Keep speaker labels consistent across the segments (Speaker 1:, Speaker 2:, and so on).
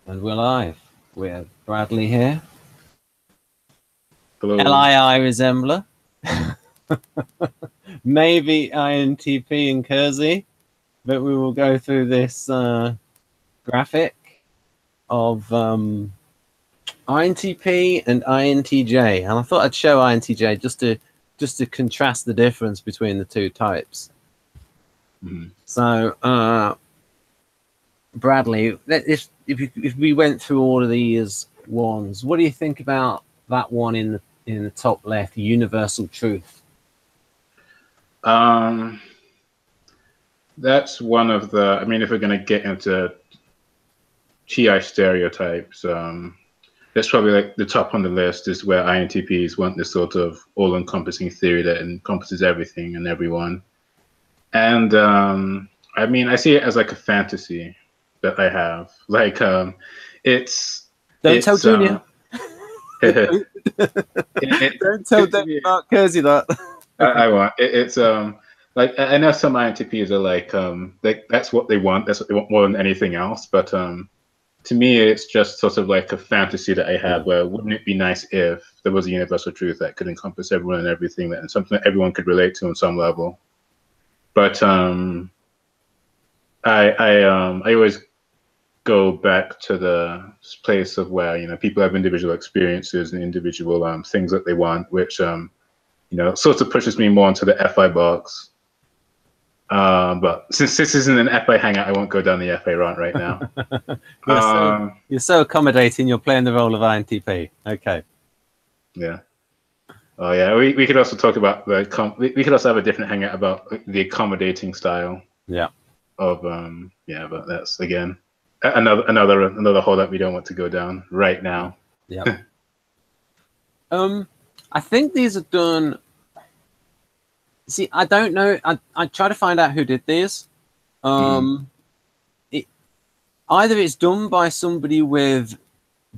Speaker 1: And we're live. We're Bradley here.
Speaker 2: Hello.
Speaker 1: L.I.I. resembler. Maybe INTP and Kersey. But we will go through this graphic of INTP and INTJ. And I thought I'd show INTJ just to contrast the difference between the two types.
Speaker 2: Mm-hmm.
Speaker 1: So, Bradley, if we went through all of these ones, what do you think about that one in the top left, universal truth?
Speaker 2: That's one of the, I mean, if we're going to get into TI stereotypes, that's probably like the top on the list is where INTPs want this sort of all-encompassing theory that encompasses everything and everyone. And I mean, I see it as like a fantasy that I have. Like, it's...
Speaker 1: Don't tell Junior. Don't tell Mark Kersey that.
Speaker 2: I won't. It's like, I know some INTPs are like that's what they want. That's what they want more than anything else. But to me, it's just sort of like a fantasy that I have. Where wouldn't it be nice if there was a universal truth that could encompass everyone and everything, and something that everyone could relate to on some level. But I always go back to the place of where, you know, people have individual experiences and individual things that they want, which you know, sort of pushes me more into the FI box. But since this isn't an FI hangout, I won't go down the FA rant right now.
Speaker 1: You're so accommodating. You're playing the role of INTP. Okay.
Speaker 2: Yeah. Oh yeah. We could also talk about we could also have a different hangout about the accommodating style.
Speaker 1: Yeah.
Speaker 2: Of yeah, but that's again another hole that we don't want to go down right now.
Speaker 1: Yeah. I think these are done. See, I don't know. I try to find out who did these. Either it's done by somebody with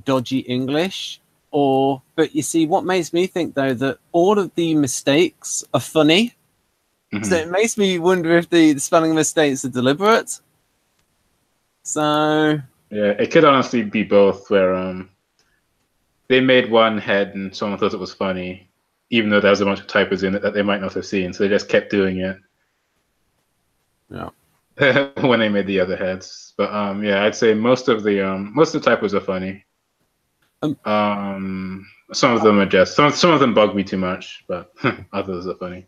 Speaker 1: dodgy English, but you see, what makes me think though that all of the mistakes are funny. So it makes me wonder if the spelling mistakes are deliberate. So
Speaker 2: yeah, it could honestly be both, where they made one head and someone thought it was funny, even though there was a bunch of typos in it that they might not have seen, so they just kept doing it.
Speaker 1: Yeah.
Speaker 2: When they made the other heads. But yeah, I'd say most of the typos are funny. Some of them are just some of them bug me too much, but others are funny.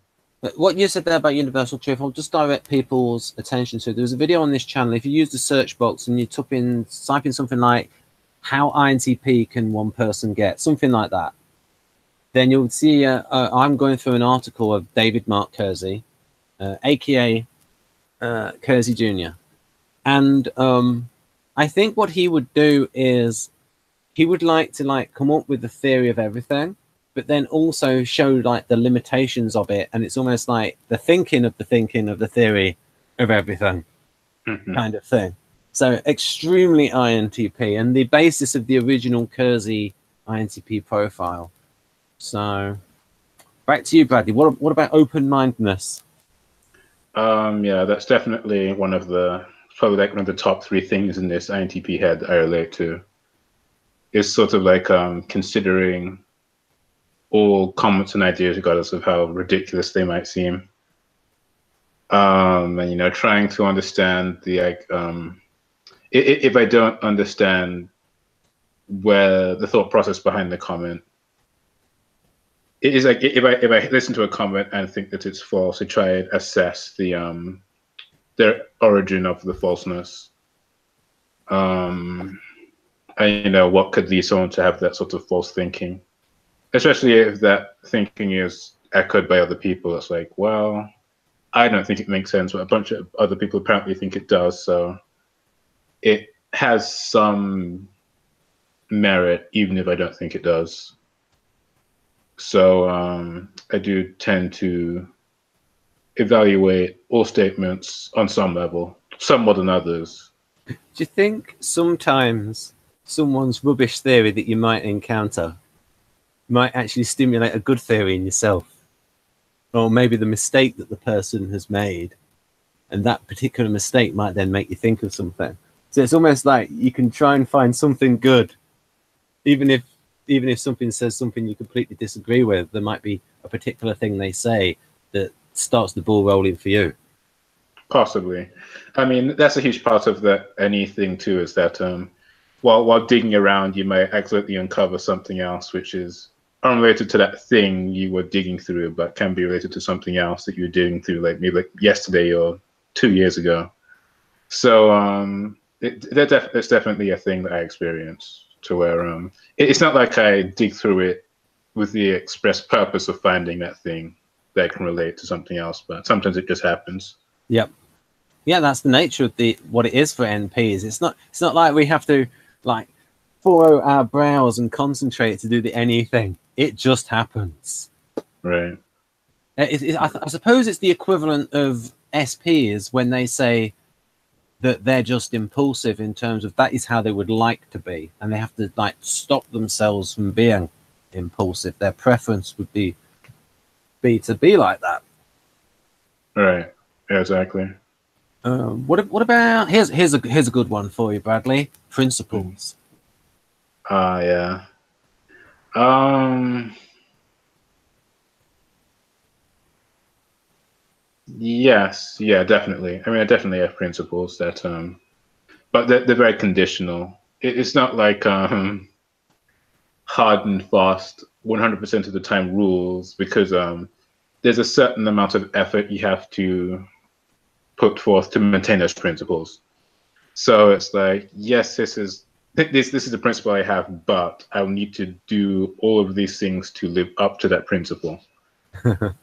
Speaker 1: What you said there about universal truth, I'll just direct people's attention to. There was a video on this channel. If you use the search box and you type in something like "how INTP can one person get," something like that, then you'll see I'm going through an article of David Mark Kersey, aka Kersey Jr. And I think what he would do is he would like to come up with the theory of everything, but then also show like the limitations of it, and it's almost like the thinking of the theory of everything kind of thing. So extremely INTP, and the basis of the original Kersey INTP profile. So back to you, Bradley. What about open-mindedness?
Speaker 2: Yeah, that's definitely probably like one of the top 3 things in this INTP head that I relate to. It's sort of like considering all comments and ideas, regardless of how ridiculous they might seem. And, you know, trying to understand if I don't understand where the thought process behind the comment, it is like if I listen to a comment and think that it's false, I try and assess the origin of the falseness. And, you know, what could lead someone to have that sort of false thinking? Especially if that thinking is echoed by other people. It's like, well, I don't think it makes sense, but a bunch of other people apparently think it does. So it has some merit, even if I don't think it does. So I do tend to evaluate all statements on some level, some more than others.
Speaker 1: Do you think sometimes someone's rubbish theory that you might encounter might actually stimulate a good theory in yourself? Or maybe the mistake that the person has made, and that particular mistake might then make you think of something. So it's almost like you can try and find something good, even if something says something you completely disagree with. There might be a particular thing they say that starts the ball rolling for you.
Speaker 2: Possibly. I mean, that's a huge part of that anything too, is that while digging around, you may accidentally uncover something else which is unrelated to that thing you were digging through, but can be related to something else that you were digging through, like maybe like yesterday or 2 years ago. So it's definitely a thing that I experience, to where it's not like I dig through it with the express purpose of finding that thing that can relate to something else, but sometimes it just happens.
Speaker 1: Yep. Yeah, that's the nature of what it is for NPs. It's not like we have to like furrow our brows and concentrate to do the anything. It just happens.
Speaker 2: Right.
Speaker 1: I suppose it's the equivalent of SPs when they say that they're just impulsive, in terms of that is how they would like to be, and they have to like stop themselves from being impulsive. Their preference would be to be like that.
Speaker 2: Right. Yeah, exactly.
Speaker 1: What about here's a good one for you, Bradley. Principles.
Speaker 2: Yeah. Yes. Yeah. Definitely. I mean, I definitely have principles that but they're very conditional. It's not like hard and fast 100% of the time rules, because there's a certain amount of effort you have to put forth to maintain those principles. So it's like, yes, this is the principle I have, but I'll need to do all of these things to live up to that principle. So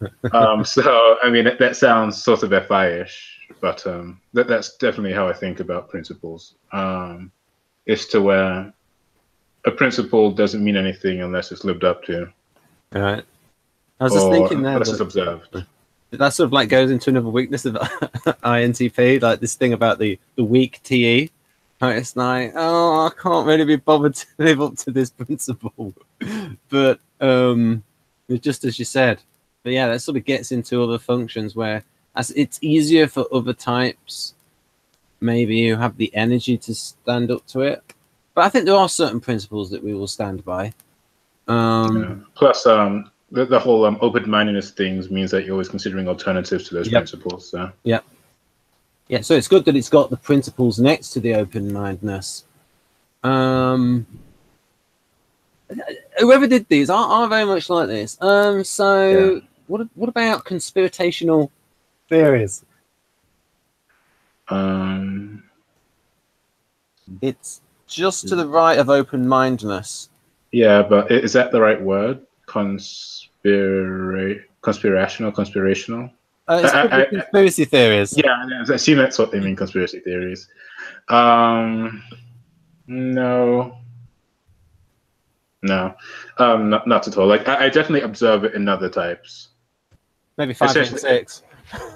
Speaker 2: I mean, that sounds sort of FI-ish, but that's definitely how I think about principles. It's to where a principle doesn't mean anything unless it's lived up to.
Speaker 1: All right. I was just thinking there
Speaker 2: unless it's observed.
Speaker 1: That sort of like goes into another weakness of INTP, like this thing about the weak TE. It's like, oh, I can't really be bothered to live up to this principle. But just as you said, but yeah, that sort of gets into other functions where as it's easier for other types, maybe you have the energy to stand up to it. But I think there are certain principles that we will stand by.
Speaker 2: Yeah. Plus, the whole open-mindedness things means that you're always considering alternatives to those principles. So.
Speaker 1: Yeah. Yeah, so it's good that it's got the principles next to the open-mindedness. Whoever did these are very much like this. So what about conspirational theories? It's just to the right of open-mindedness.
Speaker 2: Yeah, but is that the right word? Conspirational?
Speaker 1: It's conspiracy theories.
Speaker 2: Yeah, I assume that's what they mean, conspiracy theories. No, not at all. Like I definitely observe it in other types.
Speaker 1: Maybe 5.6.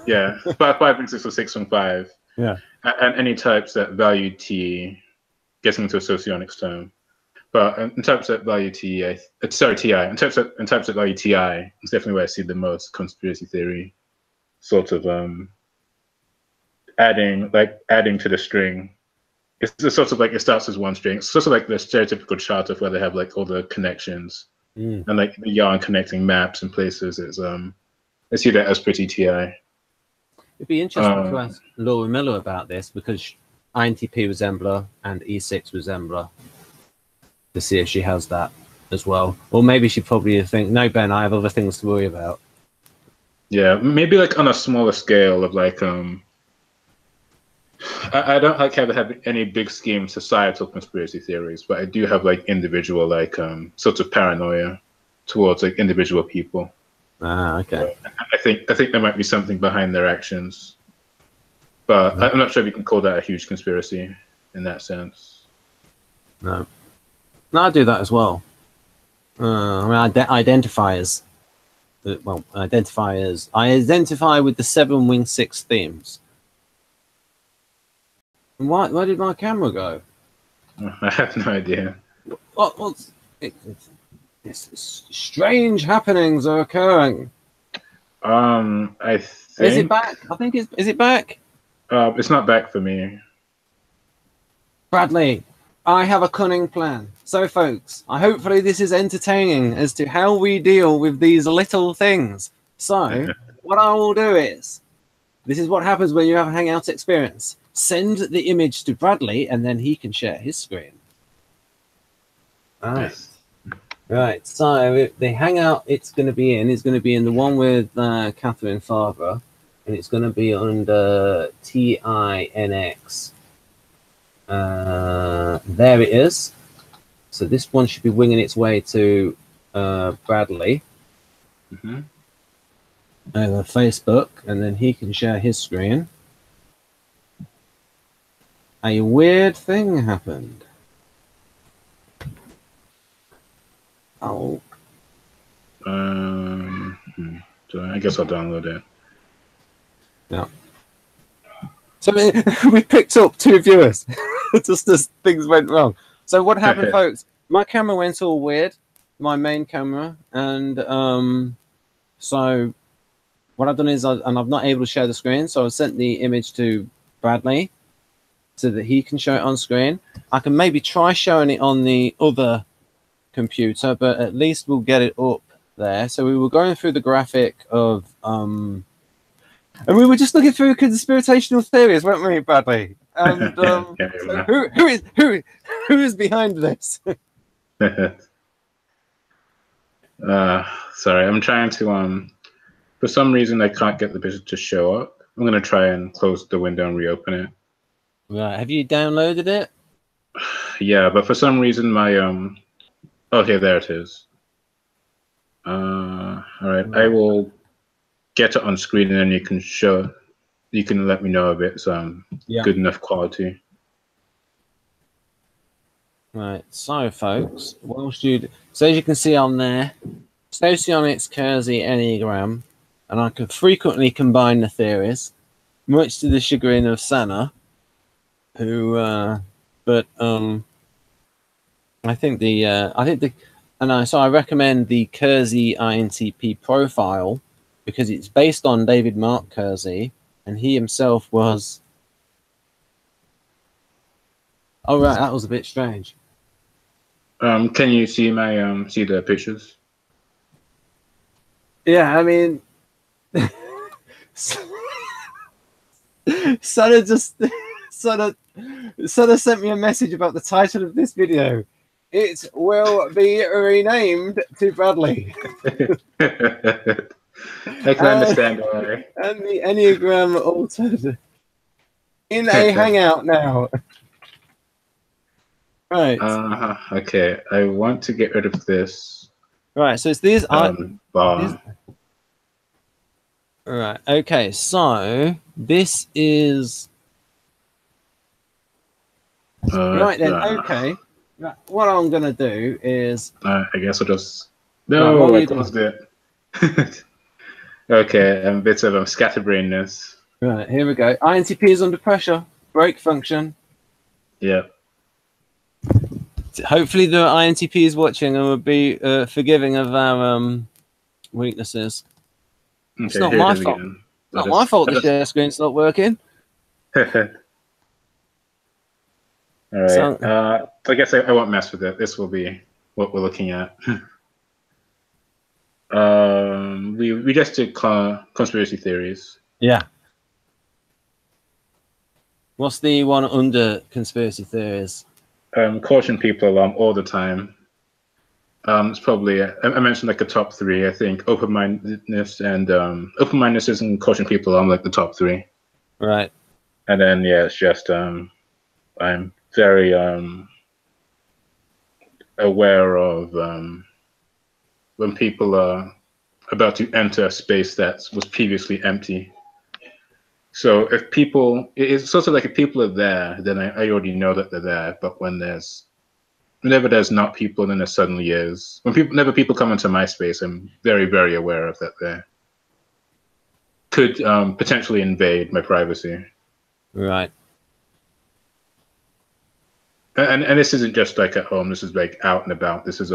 Speaker 2: Yeah, 5.6 or 6.5.
Speaker 1: Yeah,
Speaker 2: and any types that value T, getting into a socionics term. But in types that value TI, in types that value TI, it's definitely where I see the most conspiracy theory sort of adding to the string. It's sort of like it starts as one string. It's sort of like the stereotypical chart of where they have like all the connections and like the yarn connecting maps and places. It's I see that as pretty TI.
Speaker 1: It'd be interesting to ask Laura Miller about this, because INTP resembler and E6 resembler, to see if she has that as well. Or maybe she probably think, no, Ben, I have other things to worry about.
Speaker 2: Yeah, maybe like on a smaller scale of like I don't like have any big scheme societal conspiracy theories, but I do have like individual like sorts of paranoia towards like individual people.
Speaker 1: Ah, okay.
Speaker 2: So I think there might be something behind their actions, but I'm not sure if you can call that a huge conspiracy in that sense.
Speaker 1: No, I do that as well. I mean, identifiers. Well, identifiers. I identify with the 7 Wing 6 themes. And why did my camera go?
Speaker 2: I have no idea.
Speaker 1: Strange happenings are occurring.
Speaker 2: I think.
Speaker 1: Is it back? I think is it back?
Speaker 2: It's not back for me.
Speaker 1: Bradley, I have a cunning plan. So, folks, hopefully this is entertaining as to how we deal with these little things. So, what I will do is, this is what happens when you have a Hangout experience. Send the image to Bradley, and then he can share his screen. All right.
Speaker 2: Yes.
Speaker 1: Right. So, the Hangout it's going to be in is going to be in the one with Catherine Farber, and it's going to be under TiNeX. There it is. So this one should be winging its way to Bradley over Facebook, and then he can share his screen. A weird thing happened. Oh.
Speaker 2: So I guess I'll download it.
Speaker 1: Yeah. So we picked up 2 viewers just as things went wrong. So what happened, folks? My camera went all weird, my main camera, and so what I've done is, and I'm not able to share the screen, so I sent the image to Bradley so that he can show it on screen. I can maybe try showing it on the other computer, but at least we'll get it up there. So we were going through the graphic of and we were just looking through conspiratorial theories, weren't we, Bradley? And so who is behind this?
Speaker 2: Sorry, I'm trying to for some reason I can't get the picture to show up. I'm gonna try and close the window and reopen it.
Speaker 1: Right, have you downloaded it?
Speaker 2: Yeah, but for some reason my okay, there it is. All right, I will get it on screen, and then you can let me know if it's good enough quality.
Speaker 1: Right, so folks, so as you can see on there, socionics, Kersey, Enneagram, and I could frequently combine the theories, much to the chagrin of Sana, who so I recommend the Kersey INTP profile because it's based on David Mark Kersey, and he himself was. Oh right, that was a bit strange.
Speaker 2: Can you see my see the pictures?
Speaker 1: Yeah, I mean, Sana sent me a message about the title of this video. It will be renamed to Bradley.
Speaker 2: I can understand why.
Speaker 1: And the Enneagram altered in a Hangout now. Right.
Speaker 2: Okay, I want to get rid of this.
Speaker 1: Right, so it's these
Speaker 2: bar.
Speaker 1: Right. Okay, so this is right then. Okay. Right, what I'm gonna do is
Speaker 2: I guess I'll just I closed it. Okay, bits of scatterbrainness.
Speaker 1: Right, here we go. INTP is under pressure. Break function.
Speaker 2: Yeah.
Speaker 1: Hopefully the INTP is watching and will be forgiving of our weaknesses. Okay, it's not my fault. Not my fault the share screen's not working.
Speaker 2: All right. So, I guess I won't mess with it. This will be what we're looking at. We just did conspiracy theories.
Speaker 1: Yeah. What's the one under conspiracy theories?
Speaker 2: Caution people all the time. It's probably I mentioned like the top 3. I think open-mindedness and open-mindedness and caution people like the top 3.
Speaker 1: Right.
Speaker 2: And then it's just I'm very aware of when people are about to enter a space that was previously empty. So if people, it's sort of like if people are there, then I already know that they're there. But whenever there's not people, then there suddenly is. Whenever people come into my space, I'm very, very aware of that they could potentially invade my privacy.
Speaker 1: Right.
Speaker 2: And this isn't just like at home. This is like out and about. This is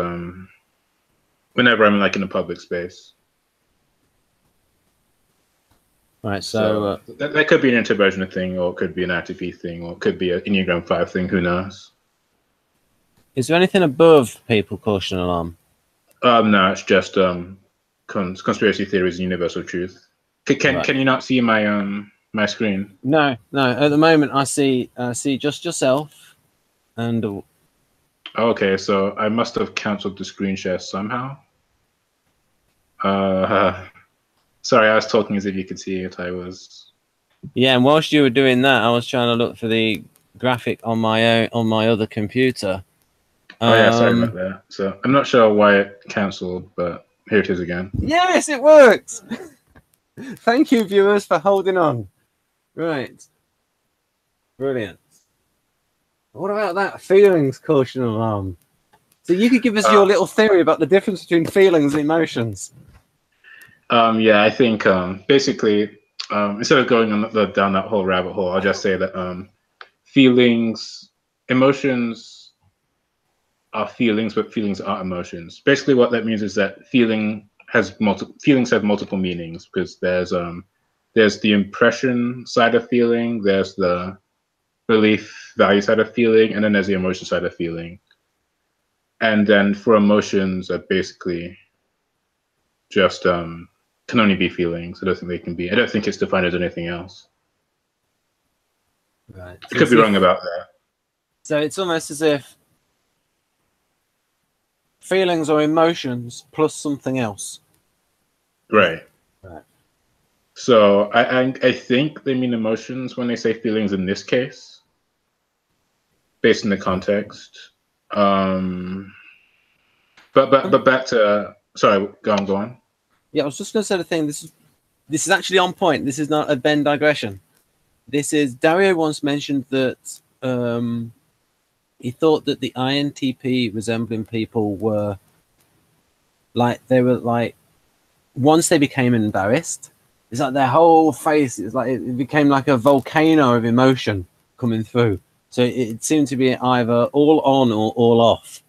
Speaker 2: whenever I'm like in a public space.
Speaker 1: Right.
Speaker 2: So that could be an introversion thing, or it could be an INTP thing, or it could be an Enneagram 5 thing. Who knows?
Speaker 1: is there anything above people caution alarm?
Speaker 2: No, it's just conspiracy theories and universal truth. Can you not see my my screen?
Speaker 1: No. At the moment, I see just yourself, and
Speaker 2: Okay, so I must have cancelled the screen share somehow. Sorry, I was talking as if you could see it. I was.
Speaker 1: yeah. And whilst you were doing that, I was trying to look for the graphic on my other computer.
Speaker 2: Oh yeah, sorry about that. So I'm not sure why it cancelled, but here it is again.
Speaker 1: Yes, it works. Thank you, viewers, for holding on. Right. Brilliant. What about that feelings caution alarm? So you could give us your little theory about the difference between feelings and emotions.
Speaker 2: Yeah, I think basically instead of going on down that whole rabbit hole, I'll just say that emotions are feelings, but feelings are emotions. Basically, what that means is that feelings have multiple meanings, because there's the impression side of feeling, there's the belief value side of feeling, and then there's the emotion side of feeling. And then for emotions are basically just can only be feelings. I don't think they can be. I don't think it's defined as anything else.
Speaker 1: Right.
Speaker 2: I could be wrong about that.
Speaker 1: So it's almost as if feelings or emotions plus something else.
Speaker 2: Right.
Speaker 1: Right.
Speaker 2: So I think they mean emotions when they say feelings in this case, based on the context. But back to sorry, go on.
Speaker 1: Yeah, I was just going to say the thing. This is actually on point. This is not a Venn digression. This is Dario once mentioned that he thought that the INTP resembling people were like once they became embarrassed, it's like their whole face is like it became like a volcano of emotion coming through. So it seemed to be either all on or all off.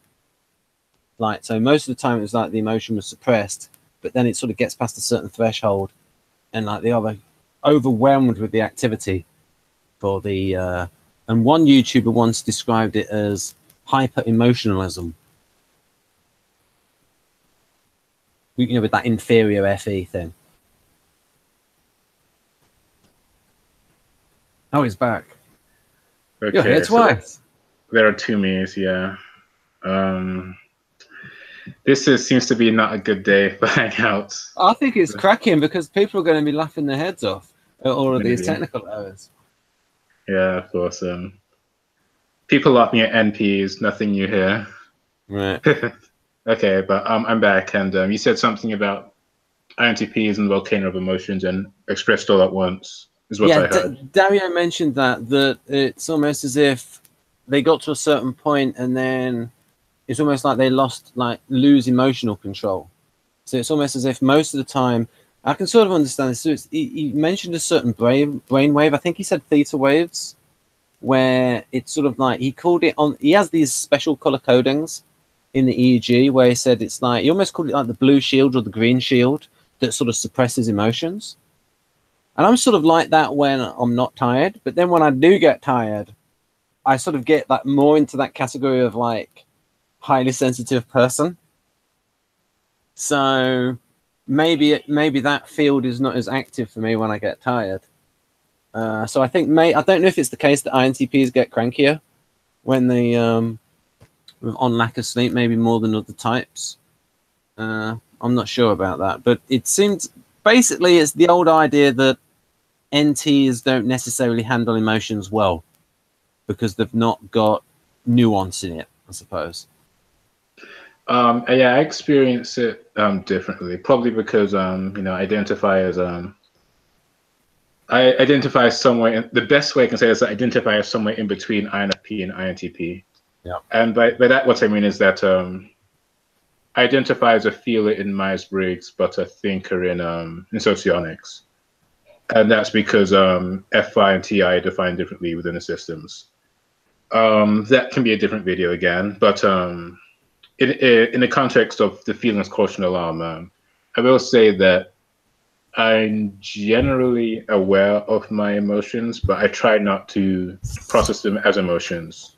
Speaker 1: Like, so most of the time it was like the emotion was suppressed, but then it sort of gets past a certain threshold, and like they are overwhelmed with the activity for the and one YouTuber once described it as hyper emotionalism, you know, with that inferior FE thing. Oh, he's back.
Speaker 2: Okay,
Speaker 1: You're here twice.
Speaker 2: So there are two me's, yeah. This seems to be not a good day for Hangouts.
Speaker 1: I think it's cracking because people are going to be laughing their heads off at all of these technical errors.
Speaker 2: Yeah, of course. People laughing at NPs, nothing new here.
Speaker 1: Right.
Speaker 2: Okay, but I'm back, and you said something about INTPs and volcano of emotions and expressed all at once is what I heard.
Speaker 1: Dario mentioned that it's almost as if they got to a certain point and then it's almost like they lose emotional control. So it's almost as if most of the time, I can sort of understand this. So he mentioned a certain brain wave. I think he said theta waves, where it's sort of like he called it on. He has these special color codings in the EEG where he said it's like he almost called it like the blue shield or the green shield that sort of suppresses emotions. And I'm sort of like that when I'm not tired, but then when I do get tired, I sort of get like more into that category of like highly sensitive person. So maybe that field is not as active for me when I get tired. So I think I don't know if it's the case that INTPs get crankier when they on lack of sleep, maybe more than other types. I'm not sure about that, but it seems basically it's the old idea that NTs don't necessarily handle emotions well because they've not got nuance in it, I suppose.
Speaker 2: Yeah, I experience it differently, probably because I identify as somewhere. The best way I can say is I identify as somewhere in between INFP and INTP.
Speaker 1: Yeah.
Speaker 2: And by that, what I mean is that I identify as a feeler in Myers-Briggs, but a thinker in socionics. And that's because FI and TI are defined differently within the systems. That can be a different video again, but in the context of the feelings caution alarm, I will say that I'm generally aware of my emotions, but I try not to process them as emotions,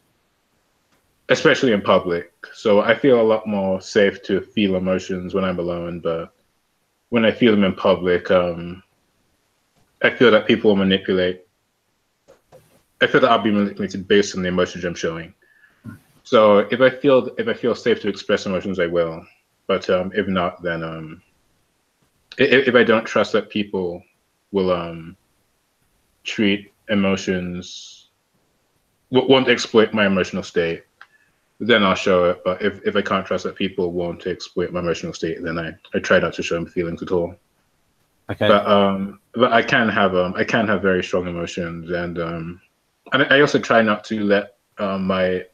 Speaker 2: especially in public. So I feel a lot more safe to feel emotions when I'm alone, but when I feel them in public, I feel that people will manipulate. I feel that I'll be manipulated based on the emotions I'm showing. So if I feel safe to express emotions, I will. But if not, then if I don't trust that people will treat emotions, won't exploit my emotional state, then I'll show it. But if I can't trust that people won't exploit my emotional state, then I try not to show them feelings at all.
Speaker 1: Okay.
Speaker 2: But I can have very strong emotions, and I also try not to let my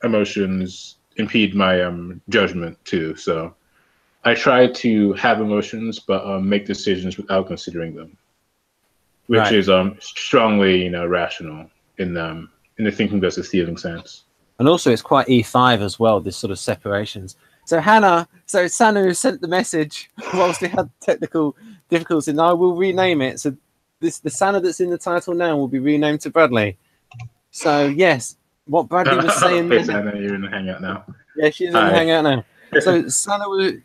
Speaker 2: emotions impede my judgment too. So I try to have emotions, but make decisions without considering them, which
Speaker 1: Right.
Speaker 2: is strongly rational in the thinking versus feeling sense.
Speaker 1: And also it's quite E5 as well, this sort of separations. So Sanu sent the message whilst we had technical difficulties, and I will rename it. So the Sanu that's in the title now will be renamed to Bradley. So yes, what Bradley was saying.
Speaker 2: Okay, Sana, you're in the hangout now.
Speaker 1: Yeah, she's in the hangout now.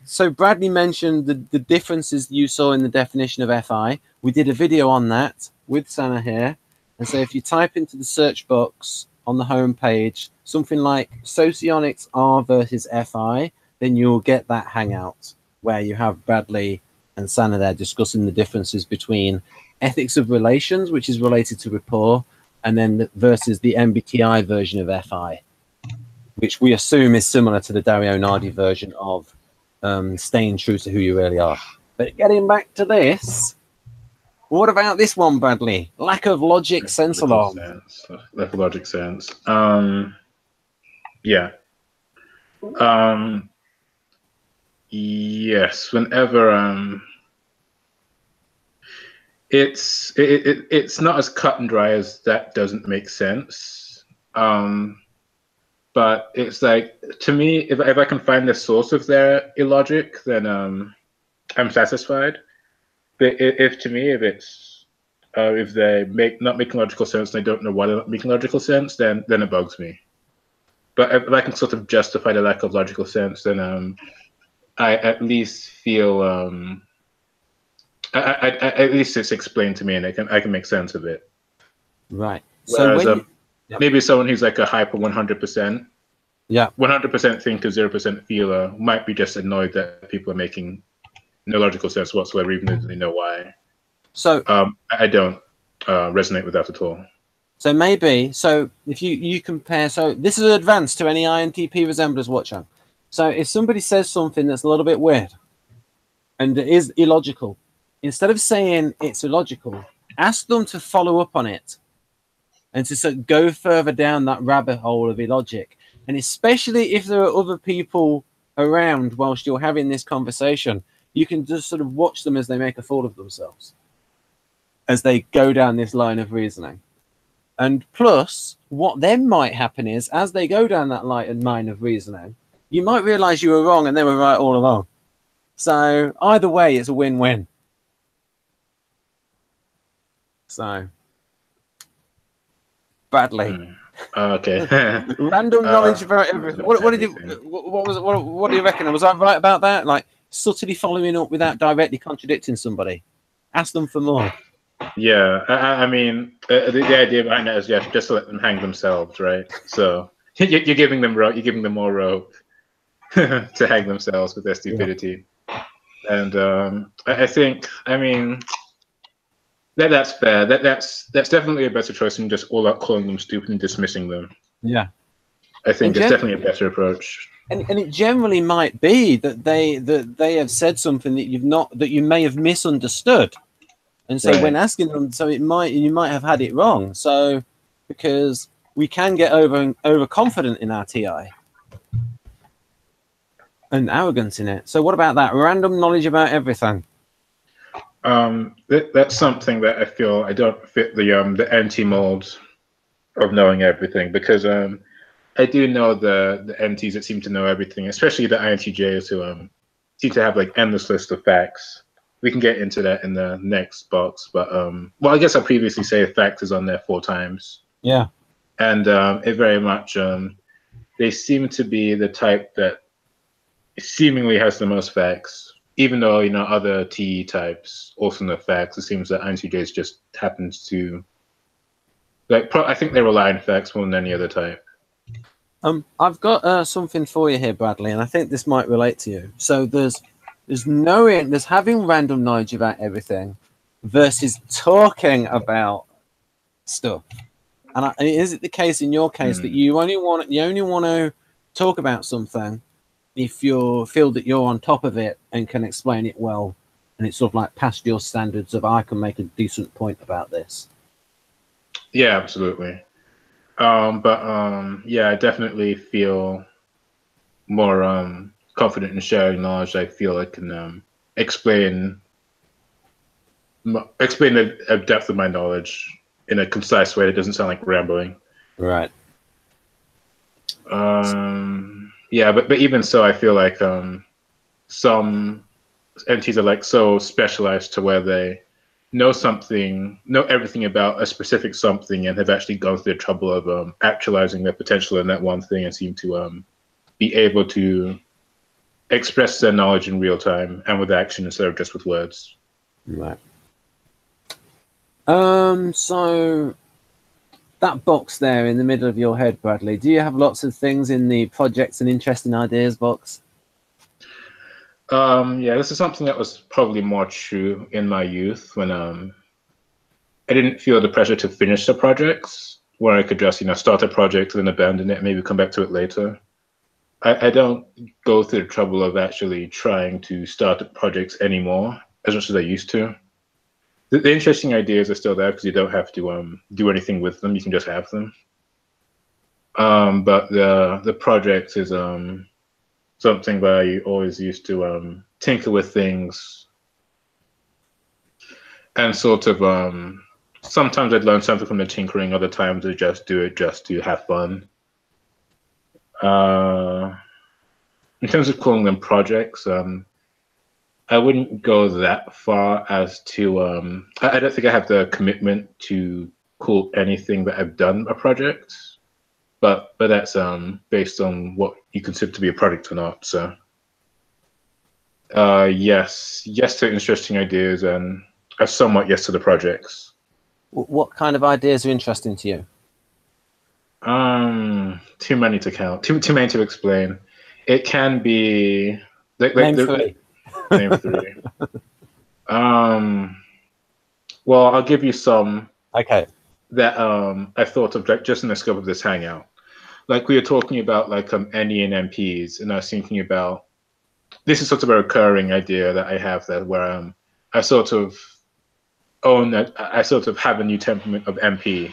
Speaker 1: So Bradley mentioned the differences you saw in the definition of FI. We did a video on that with Sana here. And so if you type into the search box on the home page something like socionics R versus FI, then you'll get that hangout where you have Bradley and Sana there discussing the differences between ethics of relations, which is related to rapport, and then versus the MBTI version of FI, which we assume is similar to the Dario Nardi version of staying true to who you really are. But getting back to this, what about this one, Bradley? Lack of logic sense along.
Speaker 2: Lack of logic sense. Yeah. Yes. Whenever it's not as cut and dry as that doesn't make sense. But it's like, to me, if I can find the source of their illogic, then I'm satisfied. But if they not making logical sense and I don't know why they're not making logical sense, then it bugs me. But if I can sort of justify the lack of logical sense, then I at least feel at least it's explained to me and I can make sense of it.
Speaker 1: Right.
Speaker 2: Whereas,
Speaker 1: so
Speaker 2: maybe someone who's like a hyper 100%, 100% thinker, 0% feeler might be just annoyed that people are making no logical sense whatsoever, even if they know why.
Speaker 1: So
Speaker 2: I don't resonate with that at all.
Speaker 1: So maybe, if you compare, so this is advanced to any INTP resemblers watching. So if somebody says something that's a little bit weird and it is illogical, instead of saying it's illogical, ask them to follow up on it and to sort of go further down that rabbit hole of illogic. And especially if there are other people around whilst you're having this conversation, you can just sort of watch them as they make a fool of themselves, as they go down this line of reasoning. And plus, what then might happen is, as they go down that line of reasoning, you might realize you were wrong and they were right all along. So either way, it's a win-win. So, Bradley.
Speaker 2: Okay.
Speaker 1: Random knowledge about everything. What do you reckon? Was I right about that? Like subtly following up without directly contradicting somebody. Ask them for more.
Speaker 2: Yeah, I mean, the idea behind that is just to let them hang themselves, right? So you're giving them rope, you're giving them more rope to hang themselves with their stupidity. Yeah. And I think, I mean, that's fair. That's definitely a better choice than just all out calling them stupid and dismissing them.
Speaker 1: Yeah,
Speaker 2: I think it's definitely a better approach.
Speaker 1: And it generally might be that they have said something that you may have misunderstood. And so when asking them, so you might have had it wrong. So because we can get overconfident in our TI and arrogance in it. So what about that random knowledge about everything?
Speaker 2: That's something that I feel I don't fit the anti-mold of knowing everything, because I do know the NTs that seem to know everything, especially the INTJs who seem to have like endless list of facts. we can get into that in the next box. But well, I guess I previously say factors on there 4 times.
Speaker 1: Yeah.
Speaker 2: And it very much they seem to be the type that seemingly has the most facts, even though other TE types also know facts. It seems that INTJs just happens to I think they rely on facts more than any other type.
Speaker 1: I've got something for you here, Bradley, and I think this might relate to you. So there's having random knowledge about everything versus talking about stuff. And is it the case in your case that you only want to talk about something if you feel that you're on top of it and can explain it well, and it's sort of like past your standards of I can make a decent point about this?
Speaker 2: Yeah, absolutely. Yeah, I definitely feel more confident in sharing knowledge. I feel I can explain the depth of my knowledge in a concise way that doesn't sound like rambling.
Speaker 1: Right.
Speaker 2: Yeah, but even so, I feel like some entities are like so specialized to where they know everything about a specific something, and have actually gone through the trouble of actualizing their potential in that one thing, and seem to be able to express their knowledge in real time and with action instead of just with words.
Speaker 1: Right. So that box there in the middle of your head, Bradley, do you have lots of things in the projects and interesting ideas box?
Speaker 2: Yeah, this is something that was probably more true in my youth when I didn't feel the pressure to finish the projects, where I could just start a project and then abandon it and maybe come back to it later. I don't go through the trouble of actually trying to start projects anymore as much as I used to. The interesting ideas are still there because you don't have to do anything with them. You can just have them. But the project is something where you always used to tinker with things, and sort of sometimes I'd learn something from the tinkering, other times I'd just do it just to have fun. In terms of calling them projects, I wouldn't go that far as to I don't think I have the commitment to call anything that I've done a project, but that's based on what you consider to be a project or not. So yes to interesting ideas, and a somewhat yes to the projects.
Speaker 1: What kind of ideas are interesting to you?
Speaker 2: Too many to count, too many to explain. It can be
Speaker 1: Name 3.
Speaker 2: Name 3. Well, I'll give you some.
Speaker 1: Okay.
Speaker 2: That I thought of just in the scope of this hangout. Like we were talking about like NE and MPs, and I was thinking about this is sort of a recurring idea that I have that where I sort of own that I sort of have a new temperament of MP,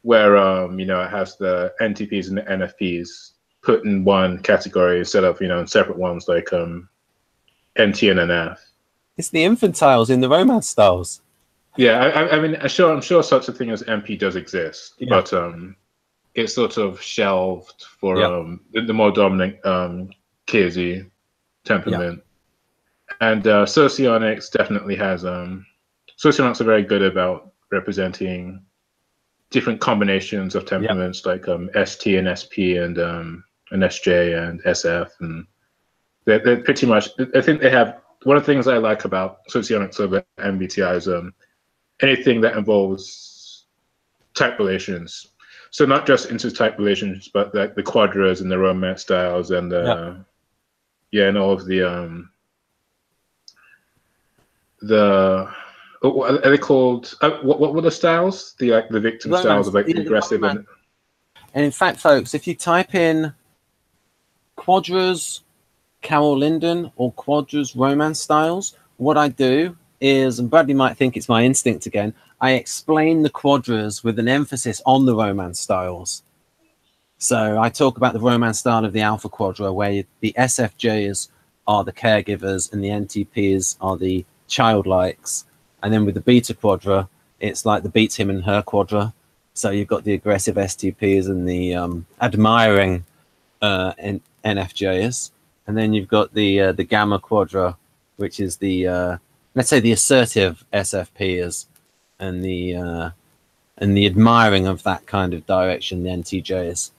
Speaker 2: where it has the NTPs and the NFPs put in one category instead of in separate ones like NT and NF.
Speaker 1: It's the infantiles in the romance styles.
Speaker 2: Yeah, I mean, I'm sure such a thing as MP does exist, yeah. But it's sort of shelved for the more dominant KZ temperament. Yeah. And socionics definitely has socionics are very good about representing different combinations of temperaments, like ST and SP and SJ and SF, and they're pretty much. I think they have one of the things I like about socionics over MBTI is anything that involves type relations. So not just intertype relations, but like the quadras and the romance styles and and all of the what are they called? What were the styles? The victim romance, styles of like aggressive and
Speaker 1: in fact, folks, if you type in quadras Carol Linden or quadras romance styles, what I do is, and Bradley might think it's my instinct again, I explain the quadras with an emphasis on the romance styles. So I talk about the romance style of the alpha quadra, where the SFJs are the caregivers and the NTPs are the childlikes. And then with the beta quadra, it's like the beats him and her quadra. So you've got the aggressive STPs and the admiring NFJs. And then you've got the gamma quadra, which is the let's say the assertive SFPs and the admiring of that kind of direction, the NTJs.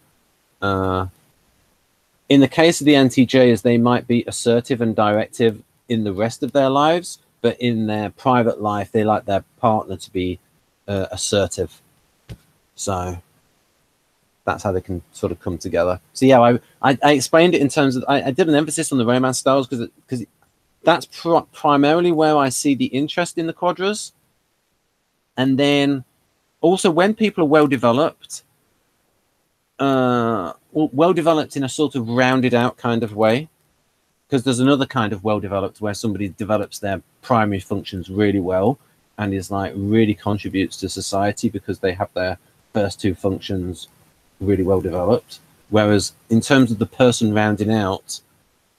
Speaker 1: In the case of the NTJs, they might be assertive and directive in the rest of their lives, but in their private life, they like their partner to be assertive. So that's how they can sort of come together. So yeah, I explained it in terms of, I did an emphasis on the romance styles because that's primarily where I see the interest in the quadras. And then also when people are well developed in a sort of rounded out kind of way, because there's another kind of well developed where somebody develops their primary functions really well and is like really contributes to society because they have their first two functions really well developed. Whereas in terms of the person rounding out,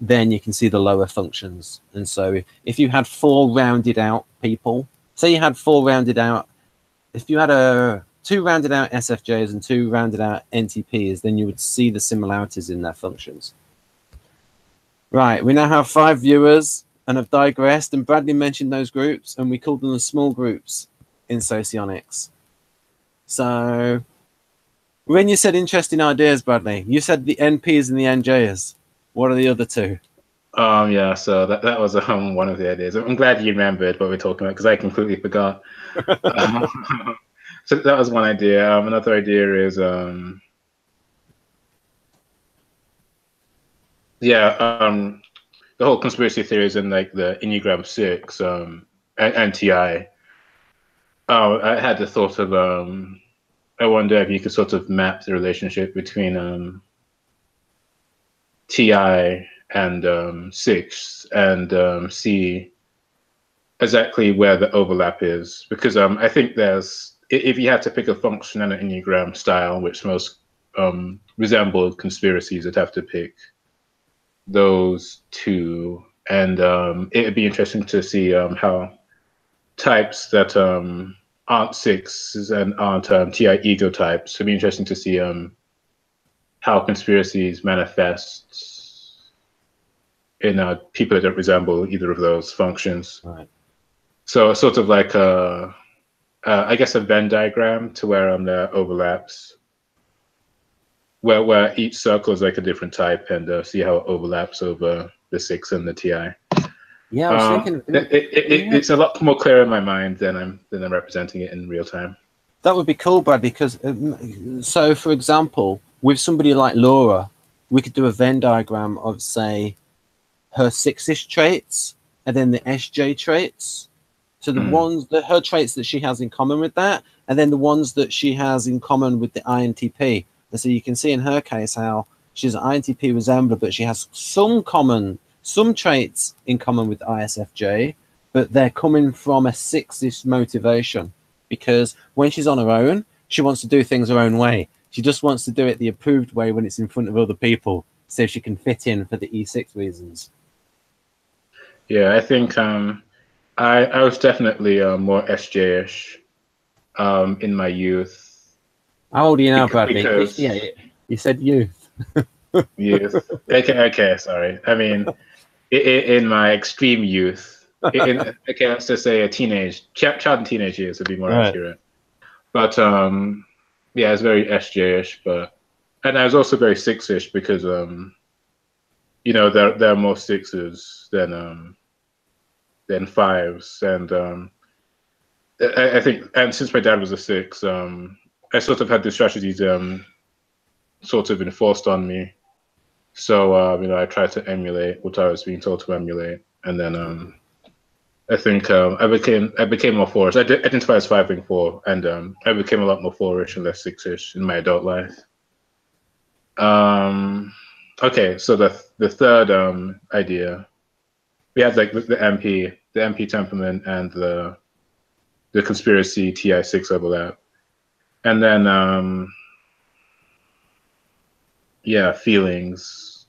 Speaker 1: then you can see the lower functions. And so if you had 4 rounded out people, say you had 4 rounded out, if you had 2 rounded out SFJs and 2 rounded out NTPs, then you would see the similarities in their functions. Right, we now have 5 viewers and have digressed, and Bradley mentioned those groups, and we called them the small groups in socionics. So when you said interesting ideas, Bradley, you said the NPs and the NJs. What are the other 2?
Speaker 2: Yeah, so that was one of the ideas. I'm glad you remembered what we're talking about because I completely forgot. So that was one idea. Another idea is the whole conspiracy theories in like the Enneagram 6 and TI. I had the thought of I wonder if you could sort of map the relationship between TI and 6 and see exactly where the overlap is, because I think there's, if you had to pick a function and an Enneagram style, which most resemble conspiracies, you'd have to pick those 2, and it would be interesting to see how types that aren't 6s and aren't TI ego types. It'd be interesting to see how conspiracies manifest in people that don't resemble either of those functions.
Speaker 1: Right.
Speaker 2: So sort of like I guess a Venn diagram to where there are overlaps, where each circle is like a different type, and see how it overlaps over the 6 and the TI.
Speaker 1: Yeah, I was thinking
Speaker 2: it's a lot more clear in my mind than I'm representing it in real time.
Speaker 1: That would be cool, Brad, because so for example, with somebody like Laura, we could do a Venn diagram of, say, her 6-ish traits and then the SJ traits. So the ones that her traits that she has in common with that, and then the ones that she has in common with the INTP. And so you can see in her case how she's an INTP resembler, but she has some traits in common with ISFJ, but they're coming from a 6-ish motivation, because when she's on her own, she wants to do things her own way. She just wants to do it the approved way when it's in front of other people, so she can fit in for the E6 reasons.
Speaker 2: Yeah, I think I was definitely more SJ-ish in my youth.
Speaker 1: How old are you now, Bradley? Yeah, you said youth.
Speaker 2: Youth. Okay, sorry. I mean, in my extreme youth. Okay, let's just say a child and teenage years would be more accurate. But yeah, it's very SJ-ish, and I was also very 6-ish because you know, there are more 6s than 5s, and I think, and since my dad was a 6, I sort of had the strategies sort of enforced on me. So you know, I tried to emulate what I was being told to emulate, and then I think I became more 4ish. I identify as 5 and 4, and I became a lot more 4ish and less 6-ish in my adult life. Okay, so the third idea, we had like the MP temperament and the conspiracy TI6 overlap, and then yeah, feelings.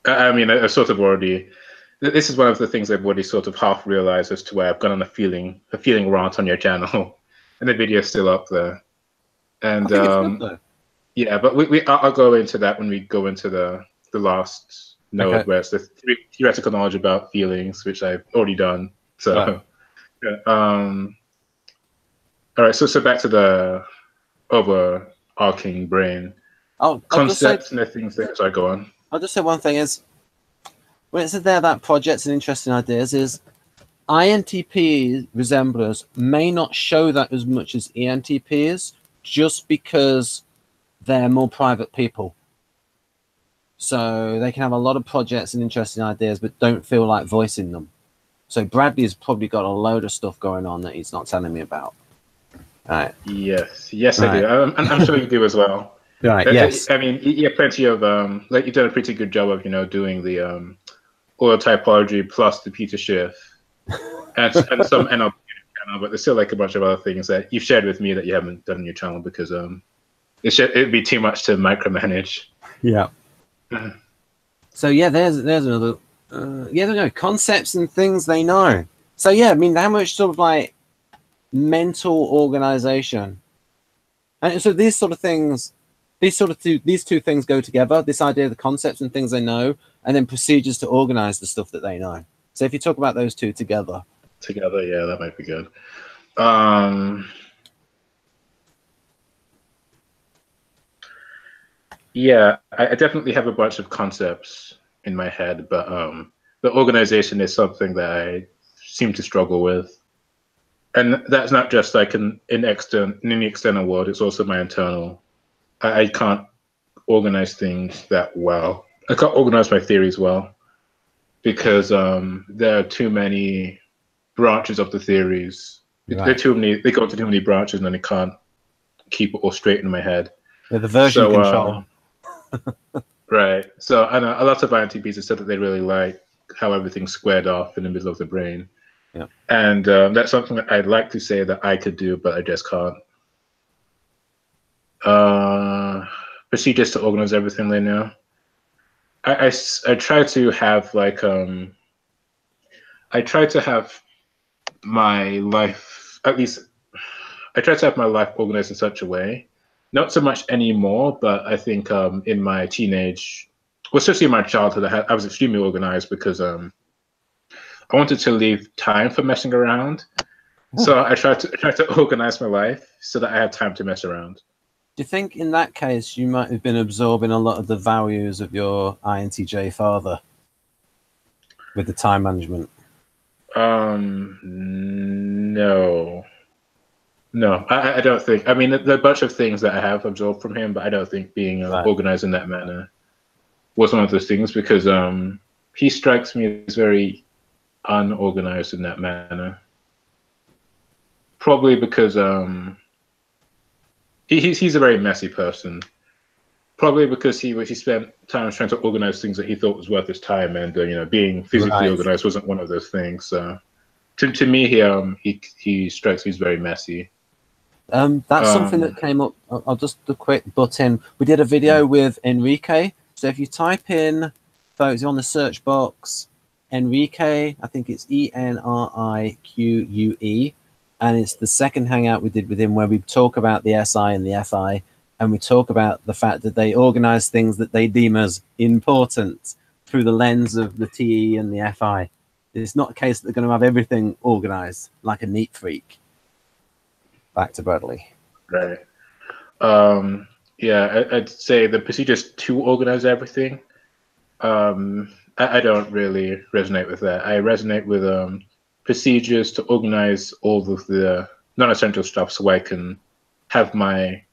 Speaker 2: I mean, I sort of already. This is one of the things I've already sort of half realized as to why I've gone on a feeling rant on your channel, and the video is still up there. And yeah, but I'll go into that when we go into the last node
Speaker 1: Okay.
Speaker 2: where it's the theoretical knowledge about feelings, which I've already done. So,
Speaker 1: Right.
Speaker 2: yeah. All right. So back to the overarching brain
Speaker 1: I'll just say
Speaker 2: concepts and the things that. Sorry, go on.
Speaker 1: I'll just say one thing is when it said there that projects and interesting ideas is INTP resemblers may not show that as much as ENTPs just because they're more private people. So they can have a lot of projects and interesting ideas, but don't feel like voicing them. So Bradley's probably got a load of stuff going on that he's not telling me about. All right.
Speaker 2: Yes, I
Speaker 1: Right.
Speaker 2: do. I'm sure you do as well.
Speaker 1: Right. Yes.
Speaker 2: I mean, you have plenty of like you've done a pretty good job of doing the oil typology plus the Peter Schiff and some NLP channel, but there's still like a bunch of other things that you've shared with me that you haven't done on your channel because it'd be too much to micromanage.
Speaker 1: Yeah. So yeah, there's another. Yeah, there go concepts and things they know. So yeah, I mean, how much sort of like mental organization, and so these sort of things, these two things go together. This idea of the concepts and things they know, and then procedures to organize the stuff that they know. So if you talk about those two together,
Speaker 2: yeah, that might be good. Yeah, I definitely have a bunch of concepts in my head, but the organization is something that I seem to struggle with. And that's not just like in the external world, it's also my internal. I can't organize things that well. I can't organize my theories well because there are too many branches of the theories.
Speaker 1: right.
Speaker 2: There are too many, they go into too many branches and then I can't keep it all straight in my head.
Speaker 1: Yeah, the version control.
Speaker 2: Right. So I know a lot of INTPs have said that they really like how everything's squared off in the middle of the brain.
Speaker 1: Yeah.
Speaker 2: And that's something that I'd like to say that I could do, but I just can't. Procedures to organize everything they know. I try to have like I try to have my life, at least I try to have my life organized in such a way. Not so much anymore, but I think in my teenage, well, especially in my childhood, I was extremely organized because I wanted to leave time for messing around. So I tried to organize my life so that I had time to mess around.
Speaker 1: Do you think in that case you might have been absorbing a lot of the values of your INTJ father with the time management?
Speaker 2: No, I don't think. I mean, there are a bunch of things that I have absorbed from him, but I don't think being organized in that manner was one of those things because he strikes me as very unorganized in that manner. Probably because he's a very messy person. Probably because he spent time trying to organize things that he thought was worth his time, and being physically organized wasn't one of those things. So to me, he strikes me as very messy.
Speaker 1: That's something that came up. I'll just a quick butt in. We did a video with Enrique. So if you type in, folks, on the search box, Enrique, I think it's ENRIQUE, and it's the second hangout we did with him where we talk about the SI and the FI, and we talk about the fact that they organize things that they deem as important through the lens of the TE and the FI. It's not a case that they're going to have everything organized like a neat freak. Back to Bradley.
Speaker 2: Right. Yeah, I'd say the procedures to organize everything. I don't really resonate with that. I resonate with procedures to organize all of the non-essential stuff so I can have my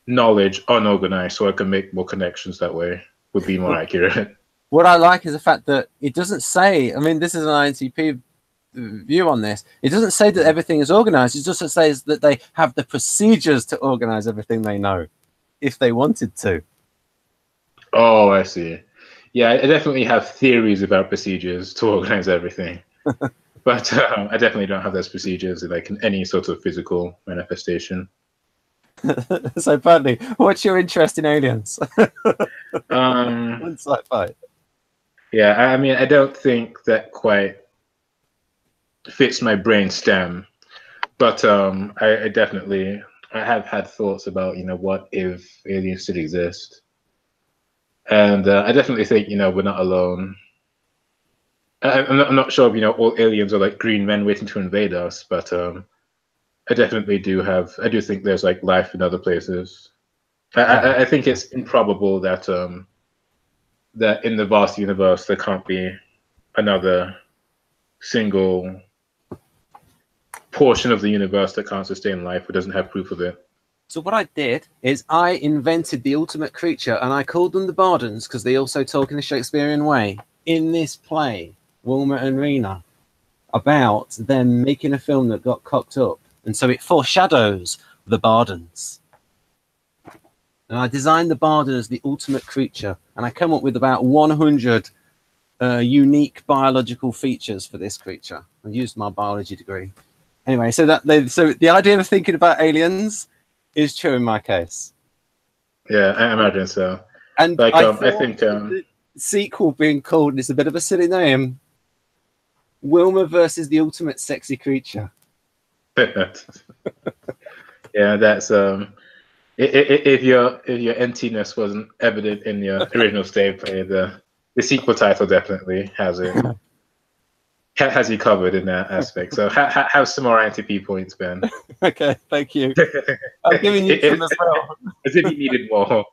Speaker 2: knowledge unorganized so I can make more connections that way would be more accurate.
Speaker 1: What I like is the fact that it doesn't say, I mean, this is an INTP view on this. It doesn't say that everything is organized. It just says that they have the procedures to organize everything they know if they wanted to.
Speaker 2: Oh, I see. Yeah, I definitely have theories about procedures to organize everything. But I definitely don't have those procedures like in any sort of physical manifestation.
Speaker 1: So, Bradley, what's your interest in aliens? Sci-fi.
Speaker 2: Yeah, I mean, I don't think that quite fits my brain stem, but I definitely have had thoughts about what if aliens did exist. And I definitely think, we're not alone. I'm not sure if, all aliens are like green men waiting to invade us, but I definitely I do think there's like life in other places. I think it's improbable that that in the vast universe there can't be another single portion of the universe that can't sustain life or doesn't have proof of it.
Speaker 1: So what I did is I invented the ultimate creature, and I called them the Bardens because they also talk in the Shakespearean way in this play, Wilma and Rena, about them making a film that got cocked up. And so it foreshadows the Bardens. And I designed the Barden as the ultimate creature, and I come up with about 100 unique biological features for this creature. I used my biology degree. Anyway, so the idea of thinking about aliens is true in my case.
Speaker 2: Yeah, I imagine so.
Speaker 1: And
Speaker 2: like,
Speaker 1: I think the sequel being called is a bit of a silly name. Wilma versus the ultimate sexy creature.
Speaker 2: Yeah, that's if your emptiness wasn't evident in your original stage play, the sequel title definitely has it. Has you covered in that aspect. So how's some more INTP points, Ben?
Speaker 1: Okay, thank you. I'm giving you some as well.
Speaker 2: As if you needed more.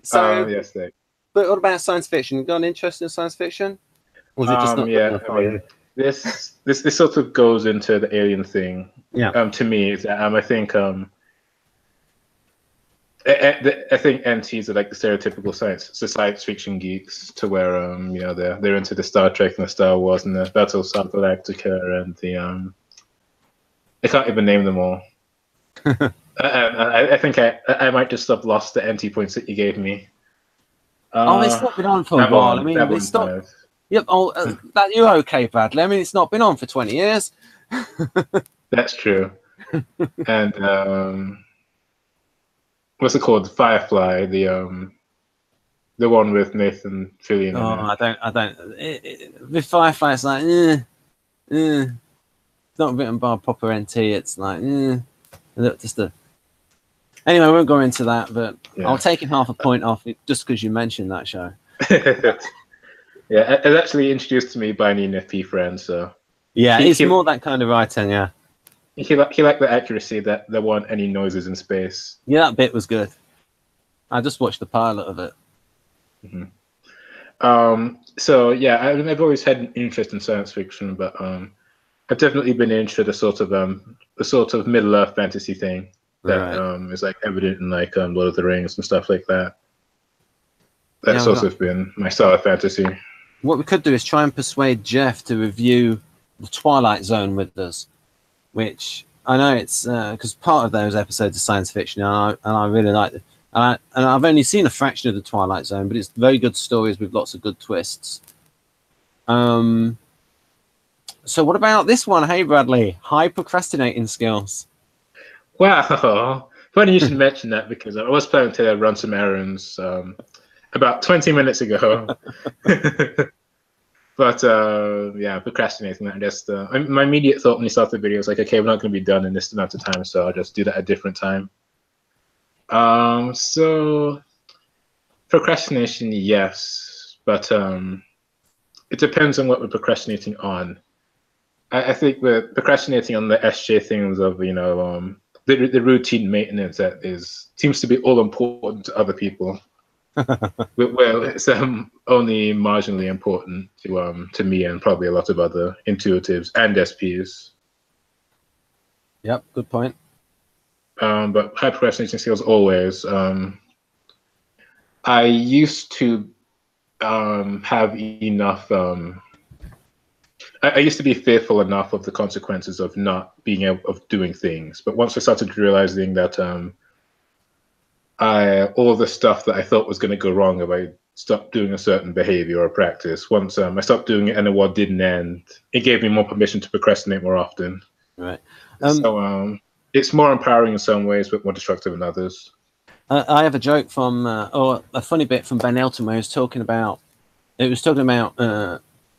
Speaker 1: So,
Speaker 2: yes, thanks.
Speaker 1: But what about science fiction? You got an interest in science fiction? Or was it just not
Speaker 2: yeah, I mean, this sort of goes into the alien thing.
Speaker 1: Yeah.
Speaker 2: To me, I think I think NTs are like the stereotypical science fiction geeks, to where they're into the Star Trek and the Star Wars and the Battlestar Galactica and the I can't even name them all. I think I might just have lost the NT points that you gave me.
Speaker 1: It's not been on for a while. I mean, it's stopped. Yep. You're okay, Bradley. I mean, it's not been on for 20 years.
Speaker 2: That's true. And what's it called? Firefly, the one with Nathan Fillion.
Speaker 1: I don't. With Firefly, it's like, it's not written by a proper NT. It's like, just a. Anyway, we won't go into that, but yeah. I'll take him half a point off it just because you mentioned that show.
Speaker 2: Yeah, it was actually introduced to me by an ENFP friend, so.
Speaker 1: Yeah, it's more that kind of writing, yeah.
Speaker 2: He liked the accuracy that there weren't any noises in space.
Speaker 1: Yeah, that bit was good. I just watched the pilot of it.
Speaker 2: Mm-hmm. So yeah, I've always had an interest in science fiction, but I've definitely been into the sort of Middle Earth fantasy thing that is like evident in like Lord of the Rings and stuff like that. That's also been my style of fantasy.
Speaker 1: What we could do is try and persuade Jeff to review the Twilight Zone with us, which I know it's because part of those episodes are science fiction, and I really like it. And I've only seen a fraction of the Twilight Zone, but it's very good stories with lots of good twists. So what about this one? Hey, Bradley, high procrastinating skills.
Speaker 2: Wow, funny you should mention that, because I was planning to run some errands about 20 minutes ago. But yeah, procrastinating. I just my immediate thought when you start the video is like, okay, we're not going to be done in this amount of time, so I'll just do that at a different time. So procrastination, yes, but it depends on what we're procrastinating on. I think we're procrastinating on the SJ things of the routine maintenance that seems to be all important to other people. Well, it's only marginally important to me and probably a lot of other intuitives and SPs.
Speaker 1: Yep, good point.
Speaker 2: But high procrastination skills always. I used to have enough. I used to be fearful enough of the consequences of not being able of doing things. But once I started realizing that all the stuff that I thought was going to go wrong if I stopped doing a certain behavior or practice, once I stopped doing it and the war didn't end, it gave me more permission to procrastinate more often.
Speaker 1: Right.
Speaker 2: So it's more empowering in some ways, but more destructive in others.
Speaker 1: I have a joke from, or a funny bit from Ben Elton where he was talking about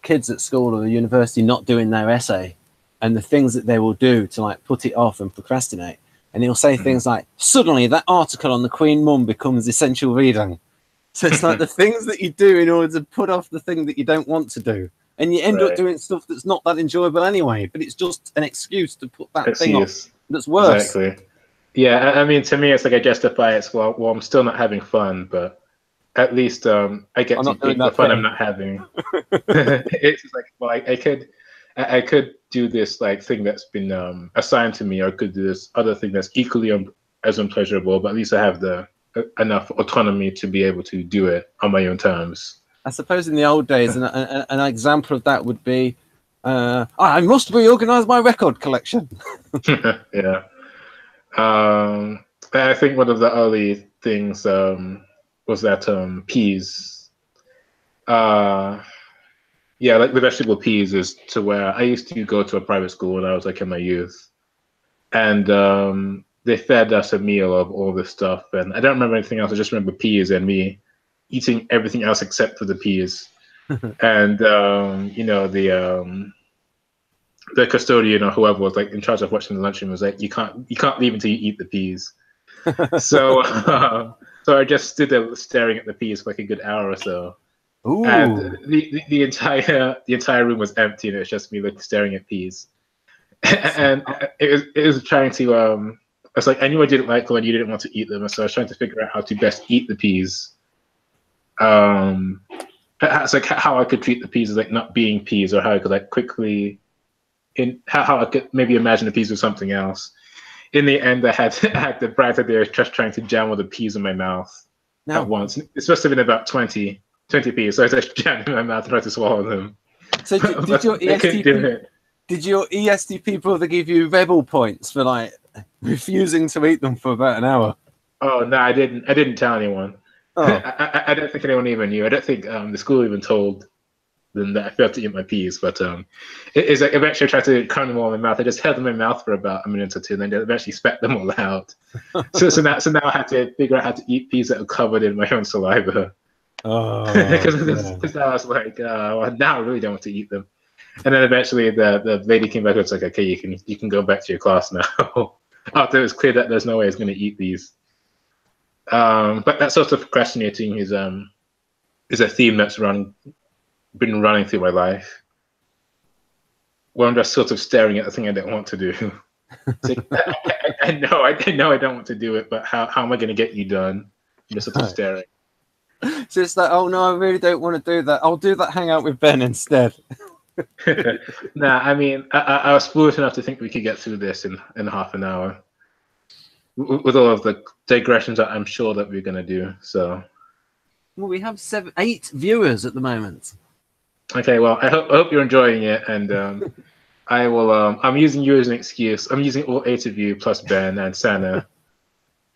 Speaker 1: kids at school or university not doing their essay and the things that they will do to like put it off and procrastinate. And he'll say things like, suddenly that article on the Queen Mum becomes essential reading. So it's like the things that you do in order to put off the thing that you don't want to do. And you end up doing stuff that's not that enjoyable anyway, but it's just an excuse to put that thing off that's worse.
Speaker 2: Exactly. Yeah, I mean, to me, it's like I justify it. So, well, I'm still not having fun, but at least I get to pick the fun I'm not having. It's like, well, I could do this like thing that's been assigned to me, or I could do this other thing that's equally as unpleasurable, but at least I have the enough autonomy to be able to do it on my own terms.
Speaker 1: I suppose in the old days, an example of that would be, I must reorganize my record collection.
Speaker 2: Yeah. I think one of the early things was that peas. Yeah, like the vegetable peas is to where I used to go to a private school when I was like in my youth. And they fed us a meal of all this stuff. And I don't remember anything else. I just remember peas and me eating everything else except for the peas. And you know, the custodian or whoever was like in charge of watching the lunchroom was like, you can't leave until you eat the peas. So so I just stood there staring at the peas for like a good hour or so. Ooh. And the entire room was empty, and it was just me like staring at peas. And it was trying to I was like, I knew I didn't like them and you didn't want to eat them, so I was trying to figure out how to best eat the peas. It's like how I could treat the peas as like not being peas, or how I could like quickly how I could maybe imagine the peas with something else. In the end, I had the bright idea of just trying to jam all the peas in my mouth at once. It must have been about 20 peas, so I was just jamming in my mouth and tried to swallow them.
Speaker 1: So did your ESTP brother give you rebel points for like refusing to eat them for about an hour?
Speaker 2: Oh no, I didn't tell anyone. Oh. I don't think anyone even knew. I don't think the school even told them that I failed to eat my peas. But it's like eventually I tried to cram them all in my mouth. I just held them in my mouth for about a minute or two, and then eventually spat them all out. so now I had to figure out how to eat peas that are covered in my own saliva.
Speaker 1: Oh,
Speaker 2: because now I was like, well, now I really don't want to eat them. And then eventually the lady came back and was like, okay, you can go back to your class now. After it was clear that there's no way I was going to eat these. But that sort of procrastinating is a theme that's been running through my life, where I'm just sort of staring at the thing I don't want to do. Like, I know I don't want to do it, but how am I going to get you done? I'm just sort of staring.
Speaker 1: So it's like, oh no, I really don't want to do that. I'll do that hangout with Ben instead.
Speaker 2: Nah, I mean, I was foolish enough to think we could get through this in half an hour, with all of the digressions that I'm sure that we're going to do. So,
Speaker 1: well, we have 8 viewers at the moment.
Speaker 2: Okay, well, I hope you're enjoying it, and I will. I'm using you as an excuse. I'm using all 8 of you plus Ben and Sana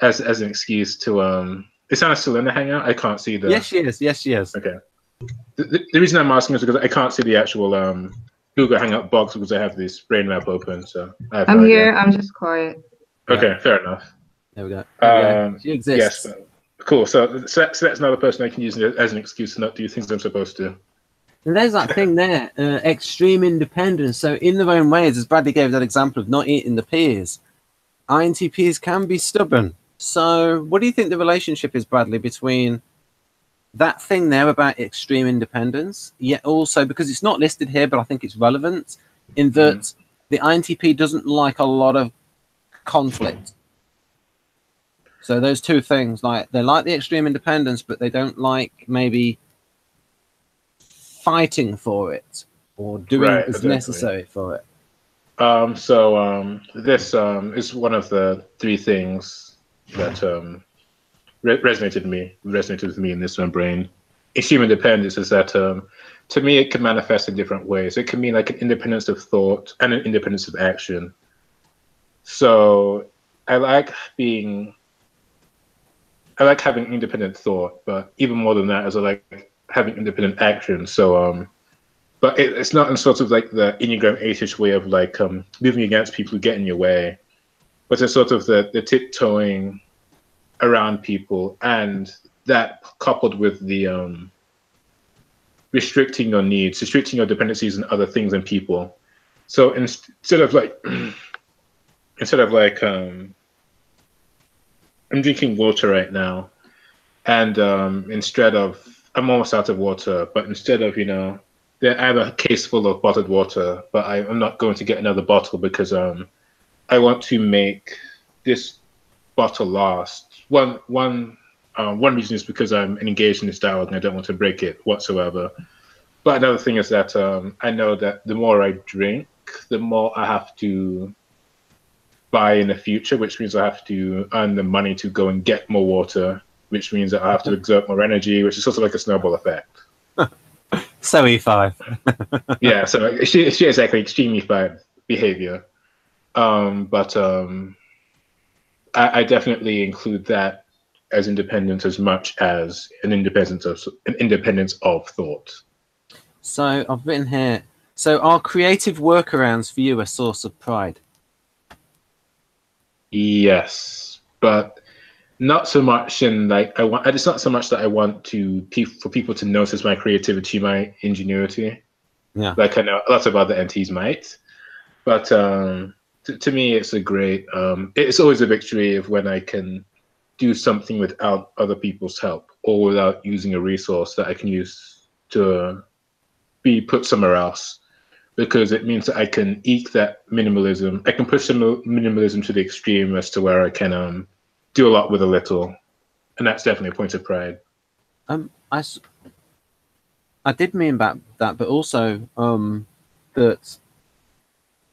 Speaker 2: as an excuse to. Is Sana still in the hangout? I can't see the.
Speaker 1: Yes, she is. Yes, she is.
Speaker 2: Okay. The reason I'm asking is because I can't see the actual Google Hangout box because I have this brain map open. So
Speaker 3: I'm here. I'm just quiet.
Speaker 2: Okay, fair enough.
Speaker 1: There we go. She exists.
Speaker 2: Yes. Cool. So that's another person I can use as an excuse to not do things I'm supposed to.
Speaker 1: And there's that thing there, extreme independence. So in their own ways, as Bradley gave that example of not eating the peas, INTPs can be stubborn. So what do you think the relationship is, Bradley, between that thing there about extreme independence, yet also, because it's not listed here, but I think it's relevant, in that the INTP doesn't like a lot of conflict. So those two things, like they like the extreme independence, but they don't like maybe fighting for it or doing what is necessary for it.
Speaker 2: This is one of the 3 things that resonated with me in this one brain. Extreme independence is that to me it can manifest in different ways. It can mean like an independence of thought and an independence of action. So I like having independent thought, but even more than that is I like having independent action. So but it's not in sort of like the Enneagram 8-ish way of like moving against people who get in your way, but it's sort of the tiptoeing around people, and that coupled with the restricting your needs, restricting your dependencies on other things and people. So instead of like I'm drinking water right now, And instead of, I'm almost out of water, but instead of, I have a case full of bottled water, but I'm not going to get another bottle because I want to make this bottle last. One reason is because I'm engaged in this dialogue and I don't want to break it whatsoever. But another thing is that I know that the more I drink, the more I have to buy in the future, which means I have to earn the money to go and get more water, which means that I have to exert more energy, which is sort of like a snowball effect.
Speaker 1: So E5.
Speaker 2: Yeah, so it's exactly extreme E5 behavior. But I definitely include that as independence as much as an independence of thought.
Speaker 1: So I've written here, so are creative workarounds for you a source of pride?
Speaker 2: Yes, but not so much in like it's not so much that I want for people to notice my creativity, my ingenuity.
Speaker 1: Yeah.
Speaker 2: Like I know lots of other NTs might, but to me it's a great. It's always a victory of when I can do something without other people's help or without using a resource that I can use to be put somewhere else, because it means that I can eke that minimalism. I can push some minimalism to the extreme as to where I can do a lot with a little, and that's definitely a point of pride.
Speaker 1: I did mean about that, but also that.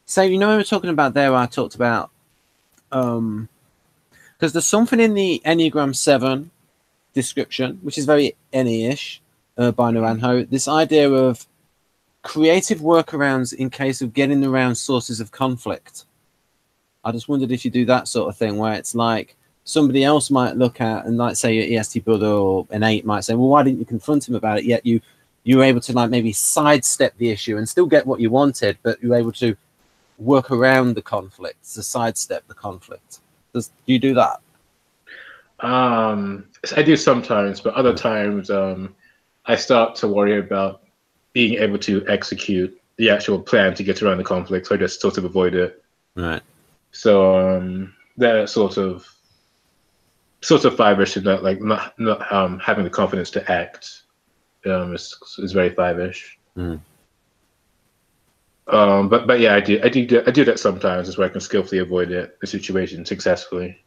Speaker 1: So when we were talking about there, I talked about because there's something in the Enneagram 7 description which is very NE-ish by Naranjo. This idea of creative workarounds in case of getting around sources of conflict. I just wondered if you do that sort of thing where it's like somebody else might look at and like say your EST brother or an 8 might say, well, why didn't you confront him about it? Yet you were able to like maybe sidestep the issue and still get what you wanted, but you were able to work around the conflict, to sidestep the conflict. Do you do that?
Speaker 2: I do sometimes, but other times I start to worry about being able to execute the actual plan to get around the conflict, so I just sort of avoid it.
Speaker 1: Right.
Speaker 2: So that sort of five-ish, and that like not having the confidence to act is very five-ish.
Speaker 1: Mm.
Speaker 2: But yeah, I do that sometimes, is where I can skillfully avoid the situation successfully.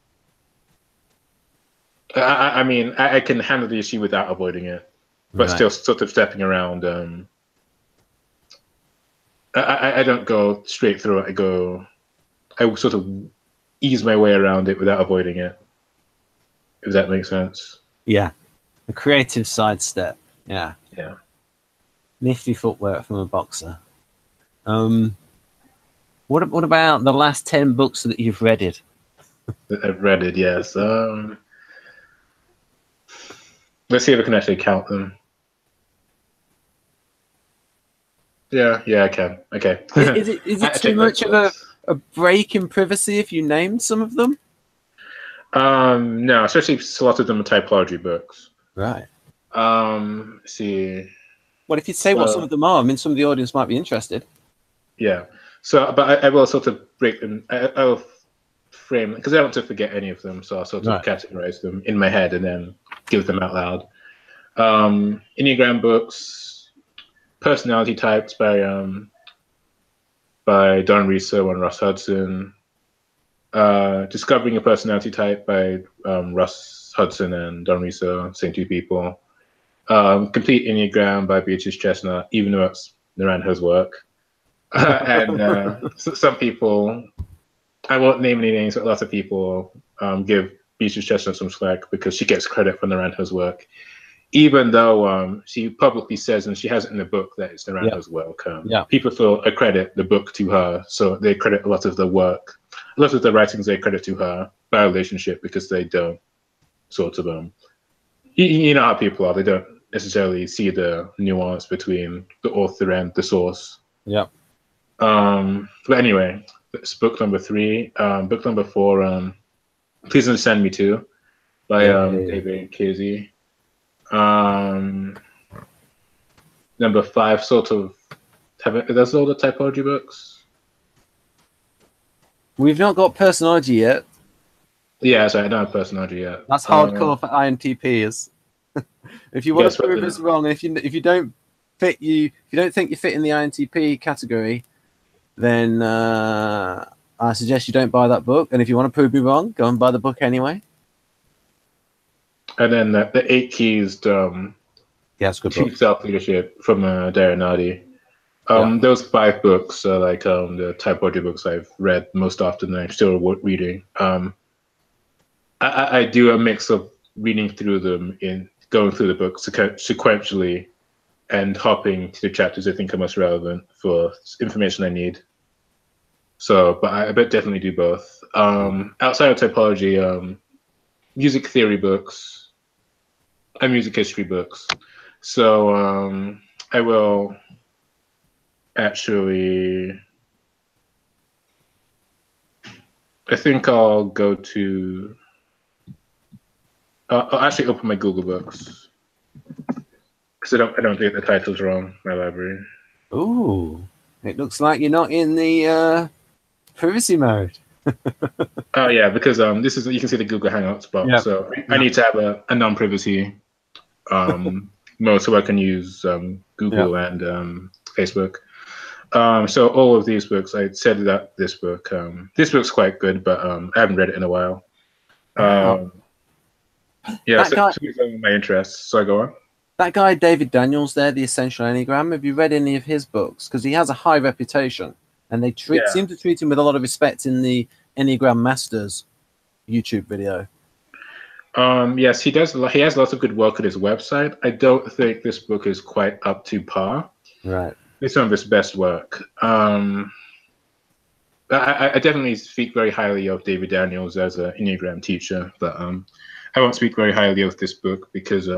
Speaker 2: I mean, I can handle the issue without avoiding it, but still sort of stepping around. I don't go straight through it. I sort of ease my way around it without avoiding it, if that makes sense.
Speaker 1: Yeah. A creative sidestep. Yeah.
Speaker 2: Yeah.
Speaker 1: Nifty footwork from a boxer. What about the last 10 books that you've read?
Speaker 2: I've read it, yes. Let's see if I can actually count them. Yeah, I can. Okay.
Speaker 1: Is it too much of a break in privacy if you named some of them?
Speaker 2: No, especially if a lot of them are typology books.
Speaker 1: Right.
Speaker 2: Let's see.
Speaker 1: Well, if you say what some of them are, I mean, some of the audience might be interested.
Speaker 2: Yeah. So, but I will sort of break them. I'll frame, because I don't want to forget any of them, so I'll sort of categorize them in my head and then give them out loud. Enneagram books, personality types by Don Riso and Russ Hudson. Discovering a Personality Type by Russ Hudson and Don Riso, same two people. Complete Enneagram by Beatrice Chestnut, even though it's Naranjo's work. And some people, I won't name any names, but lots of people give Beatrice Chestnut some slack because she gets credit for Naranjo's work, even though she publicly says, and she has it in the book, that it's Naranjo's work. People still accredit the book to her, so they credit a lot of the work, a lot of the writings they credit to her by relationship, because they don't sort of you know how people are, they don't necessarily see the nuance between the author and the source.
Speaker 1: Yeah.
Speaker 2: But anyway, it's book number 3. Book number 4, Please Understand Me Too by David Casey. Number 5, sort of, that's all the typology books.
Speaker 1: We've not got personality yet.
Speaker 2: Yeah, sorry, I don't have personality yet.
Speaker 1: That's hardcore for INTPs. If you want
Speaker 2: Yes,
Speaker 1: to prove us wrong, and if you don't think you fit in the INTP category, then I suggest you don't buy that book. And if you want to prove me wrong, go and buy the book anyway.
Speaker 2: And then the 8 Keys
Speaker 1: Yeah, it's a good
Speaker 2: to
Speaker 1: book.
Speaker 2: Self-Leadership from Darren. Those 5 books are like the typology books I've read most often and I'm still reading. I do a mix of reading through them, in going through the books sequentially and hopping to the chapters I think are most relevant for information I need. So, but I definitely do both. Outside of typology, music theory books and music history books. So I will actually, I think I'll go to, I'll actually open my Google Books because I don't think the title's wrong, my library.
Speaker 1: Ooh, it looks like you're not in the privacy mode.
Speaker 2: Oh yeah, because this is, you can see the Google Hangouts box.
Speaker 1: Yep.
Speaker 2: So I need to have a non-privacy mode so I can use Google and Facebook. So all of these books, I said that this book's quite good, but I haven't read it in a while. Yeah, so these are my interests. So I go on.
Speaker 1: That guy David Daniels there, The Essential Enneagram, have you read any of his books? Because he has a high reputation, and they seem to treat him with a lot of respect in the Enneagram Masters YouTube video.
Speaker 2: Yes, he does. He has lots of good work on his website. I don't think this book is quite up to par.
Speaker 1: Right.
Speaker 2: It's some of his best work. I definitely speak very highly of David Daniels as an Enneagram teacher, but I won't speak very highly of this book because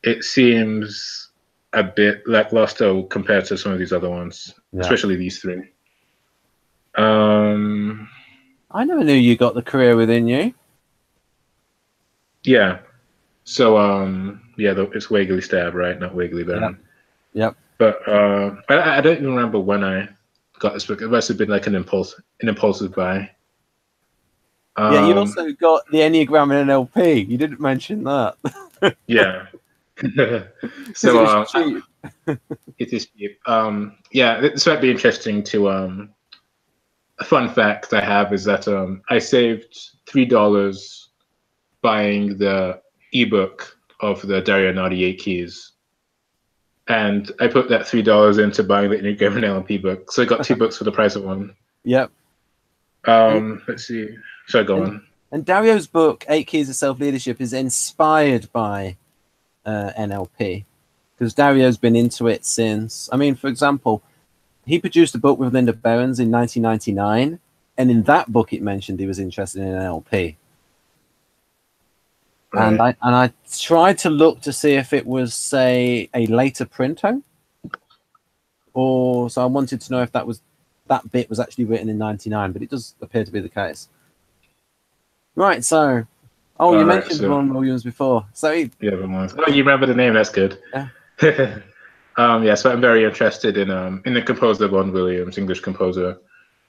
Speaker 2: it seems a bit lackluster compared to some of these other ones, especially these 3.
Speaker 1: I never knew you got the career within you.
Speaker 2: Yeah. So it's Wiggly Stab, right? Not Wiggly Bone.
Speaker 1: Yep.
Speaker 2: But I don't even remember when I got this book. It must have been like an impulsive buy.
Speaker 1: Yeah, you also got the Enneagram and NLP. You didn't mention that.
Speaker 2: Yeah. So
Speaker 1: cheap.
Speaker 2: It is cheap. Yeah, this might be interesting to a fun fact I have is that I saved $3 buying the ebook of the Darren 8 Keys. And I put that $3 into buying the Enneagram and NLP book. So I got 2 books for the price of one.
Speaker 1: Yep.
Speaker 2: Let's see. Should I go on?
Speaker 1: And Dario's book, 8 Keys of Self-Leadership, is inspired by NLP. Because Dario's been into it since, I mean, for example, he produced a book with Linda Behrens in 1999. And in that book, it mentioned he was interested in NLP. Right. And I tried to look to see if it was, say, a later printo, or so I wanted to know if that bit was actually written in 99, but it does appear to be the case. Right. So, you mentioned Vaughan Williams before. So you
Speaker 2: remember the name? That's good.
Speaker 1: Yeah.
Speaker 2: So I'm very interested in the composer Vaughan Williams, English composer,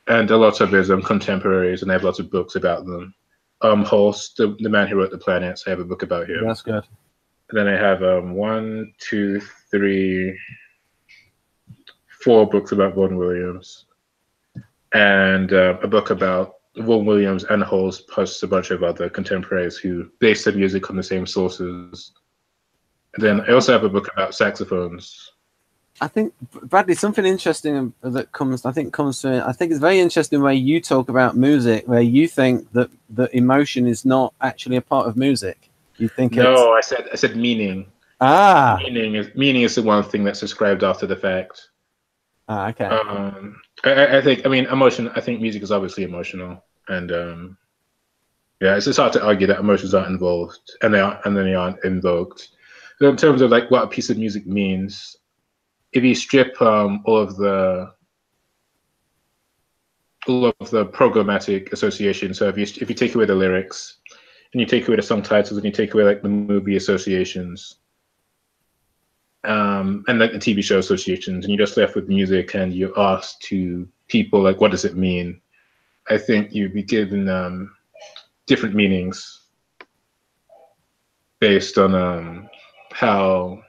Speaker 2: and a lot of his contemporaries, and I have lots of books about them. Holst, the man who wrote The Planets, I have a book about him.
Speaker 1: That's good.
Speaker 2: And then I have 1, 2, 3, 4 books about Vaughan Williams, and a book about Vaughan Williams and Holst, plus a bunch of other contemporaries who base their music on the same sources. And then I also have a book about saxophones.
Speaker 1: I think, Bradley, something interesting that comes to, I think it's very interesting where you talk about music, where you think that emotion is not actually a part of music. You think
Speaker 2: no, I said meaning. Meaning is the one thing that's described after the fact.
Speaker 1: Okay.
Speaker 2: I think, emotion. I think music is obviously emotional, and it's hard to argue that emotions aren't involved, and they aren't invoked. So in terms of like what a piece of music means, if you strip all of the programmatic association, so if you take away the lyrics, and you take away the song titles, and you take away like the movie associations, and like the TV show associations, and you're just left with music, and you ask to people like, what does it mean? I think you'd be given different meanings. based on how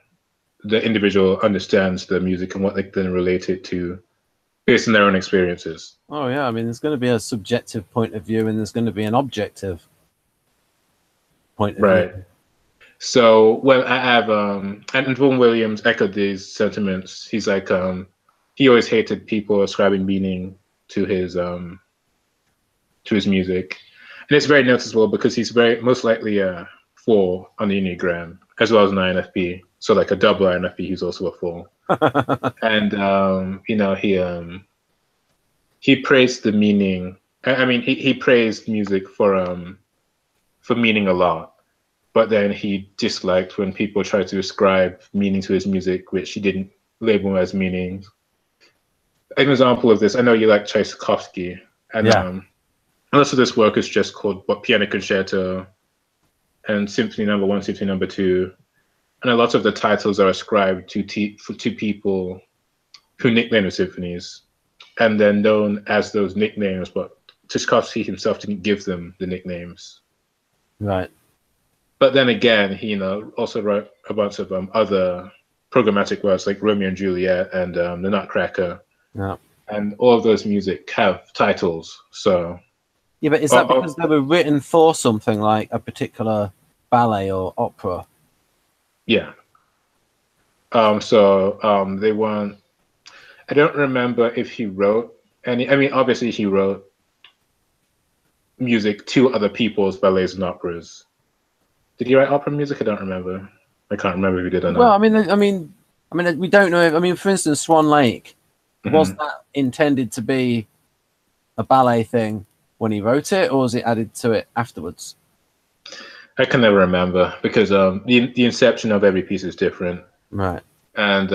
Speaker 2: the individual understands the music and what they can relate it to based on their own experiences.
Speaker 1: Oh yeah, I mean, there's going to be a subjective point of view and there's going to be an objective point of view.
Speaker 2: So when I have and Vaughan Williams echoed these sentiments. He's like he always hated people ascribing meaning to his music, and it's very noticeable because he's most likely a 4 on the Enneagram as well as an INFP. So like a double INFP, he's also a 4. And you know, he praised the meaning. I mean, he praised music for meaning a lot. But then he disliked when people tried to ascribe meaning to his music, which he didn't label as meaning. An example of this, I know you like Tchaikovsky, and most of this work is just called Piano Concerto and Symphony No. 1, Symphony No. 2, and a lot of the titles are ascribed to people who nickname the symphonies, and they're known as those nicknames, but Tchaikovsky himself didn't give them the nicknames.
Speaker 1: Right.
Speaker 2: But then again, he also wrote a bunch of other programmatic works like Romeo and Juliet and The Nutcracker.
Speaker 1: Yeah.
Speaker 2: And all of those music have titles. So
Speaker 1: yeah, but is that because they were written for something like a particular ballet or opera?
Speaker 2: Yeah. They weren't. I don't remember if he wrote any. I mean, obviously he wrote music to other people's ballets and operas. Did he write opera music? I don't remember. I can't remember if he did or not.
Speaker 1: Well, I mean, we don't know. I mean, for instance, Swan Lake, was that intended to be a ballet thing when he wrote it, or was it added to it afterwards?
Speaker 2: I can never remember because the inception of every piece is different.
Speaker 1: Right.
Speaker 2: And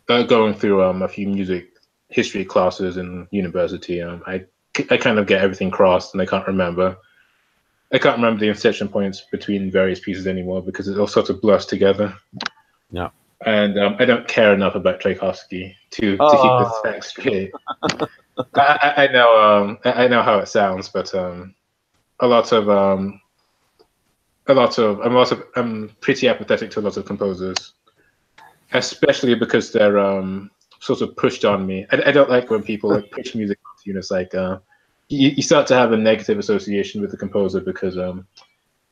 Speaker 2: going through a few music history classes in university, I kind of get everything crossed, and I can't remember the inception points between various pieces anymore because it all sort of blurs together.
Speaker 1: Yeah.
Speaker 2: And I don't care enough about Tchaikovsky to keep this fact straight. I know how it sounds, but I'm pretty apathetic to a lot of composers, especially because they're sort of pushed on me. I don't like when people like push music onto you. And it's like you start to have a negative association with the composer because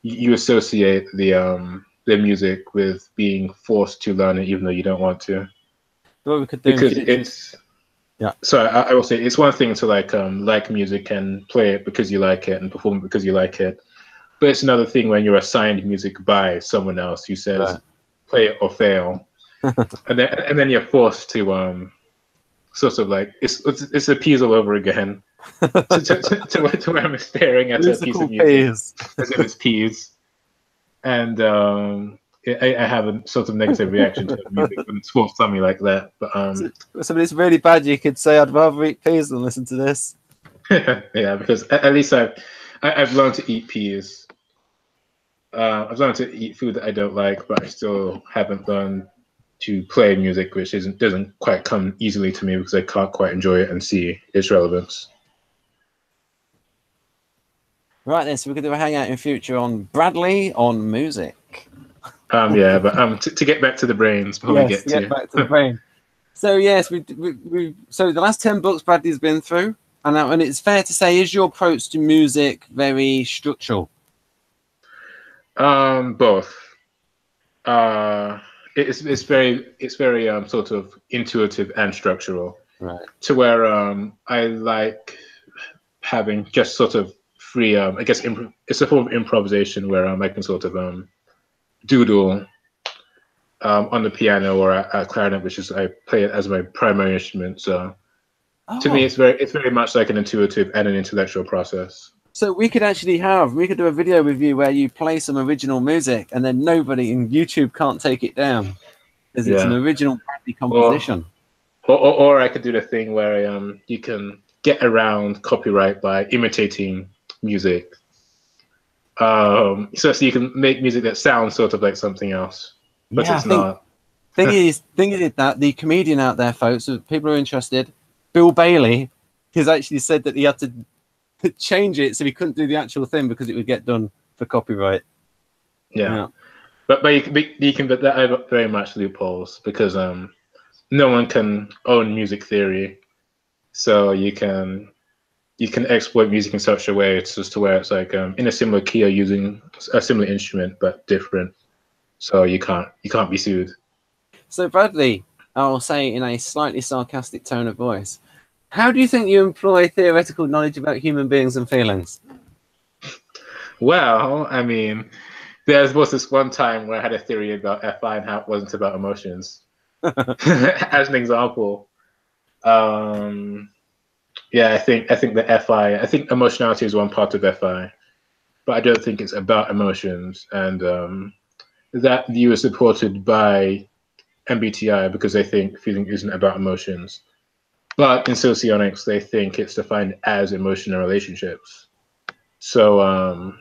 Speaker 2: you associate their music with being forced to learn it even though you don't want to.
Speaker 1: What we could do
Speaker 2: because it's So I will say it's one thing to like music and play it because you like it and perform it because you like it, but it's another thing when you're assigned music by someone else who says play it or fail, and then you're forced to sort of like it's a piece all over again. to where I'm staring at a piece of music as if it's peas, and I have a sort of negative reaction to music when it's forced on me like that. But
Speaker 1: so when it's really bad, you could say, "I'd rather eat peas than listen to this."
Speaker 2: Yeah, because at least I've learned to eat peas. I've learned to eat food that I don't like, but I still haven't learned to play music, which doesn't quite come easily to me because I can't quite enjoy it and see its relevance.
Speaker 1: Right then, so we could do a hangout in future on Bradley on music.
Speaker 2: Yeah, but to get back to the brains before we get
Speaker 1: back to the brain. So yes, so the last 10 books Bradley's been through, and it's fair to say, is your approach to music very structural?
Speaker 2: Both. It's very sort of intuitive and structural.
Speaker 1: Right.
Speaker 2: To where I like having just sort of free. I guess it's a form of improvisation where I can sort of doodle on the piano or a clarinet, which is I play it as my primary instrument. So to me, it's very much like an intuitive and an intellectual process.
Speaker 1: So we could do a video with you where you play some original music, and then nobody in YouTube can't take it down because it's an original Bradley composition.
Speaker 2: Or I could do the thing where you can get around copyright by imitating music. So you can make music that sounds sort of like something else, but it's not.
Speaker 1: Thing is that the comedian out there, folks, if people are interested, Bill Bailey has actually said that he had to change it so he couldn't do the actual thing because it would get done for copyright.
Speaker 2: Yeah. But you can but that are very much loopholes because no one can own music theory, so you can exploit music in such a way it's just to where it's like in a similar key or using a similar instrument but different, so you can't be sued.
Speaker 1: So Bradley, I'll say in a slightly sarcastic tone of voice, how do you think you employ theoretical knowledge about human beings and feelings?
Speaker 2: Well, I mean, there was this one time where I had a theory about FI and how it wasn't about emotions. As an example, yeah, I think the FI. I think emotionality is one part of FI, but I don't think it's about emotions. And that view is supported by MBTI because they think feeling isn't about emotions. But in socionics, they think it's defined as emotional relationships. So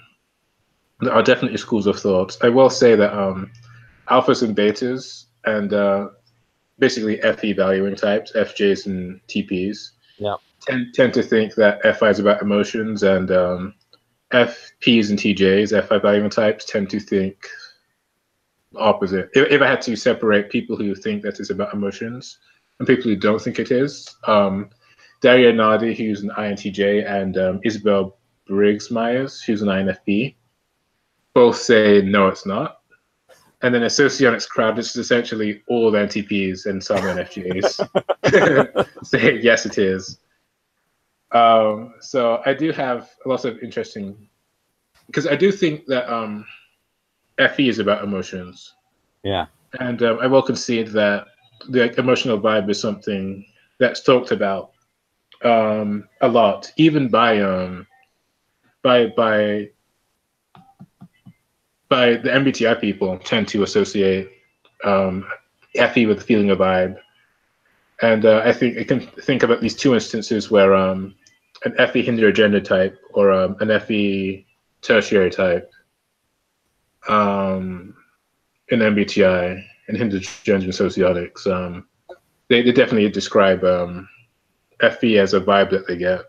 Speaker 2: there are definitely schools of thought. I will say that alphas and betas and basically FE valuing types, FJs and TPs, tend to think that FI is about emotions, and FPs and TJs, FI valuing types, tend to think opposite. If I had to separate people who think that it's about emotions and people who don't think it is, Daria Nadi, who's an INTJ, and Isabel Briggs-Myers, who's an INFP, both say no, it's not. And then a socionics crowd, which is essentially all NTPs and some NFJs, say yes, it is. So I do have a lot of interesting, because I do think that FE is about emotions.
Speaker 1: Yeah.
Speaker 2: And I will concede that the emotional vibe is something that's talked about a lot, even by the MBTI people tend to associate FE with the feeling of vibe. And I think I can think of at least two instances where an FE Hindu agenda type or an FE tertiary type in MBTI and Hindu agenda and sociotics, they definitely describe FE as a vibe that they get.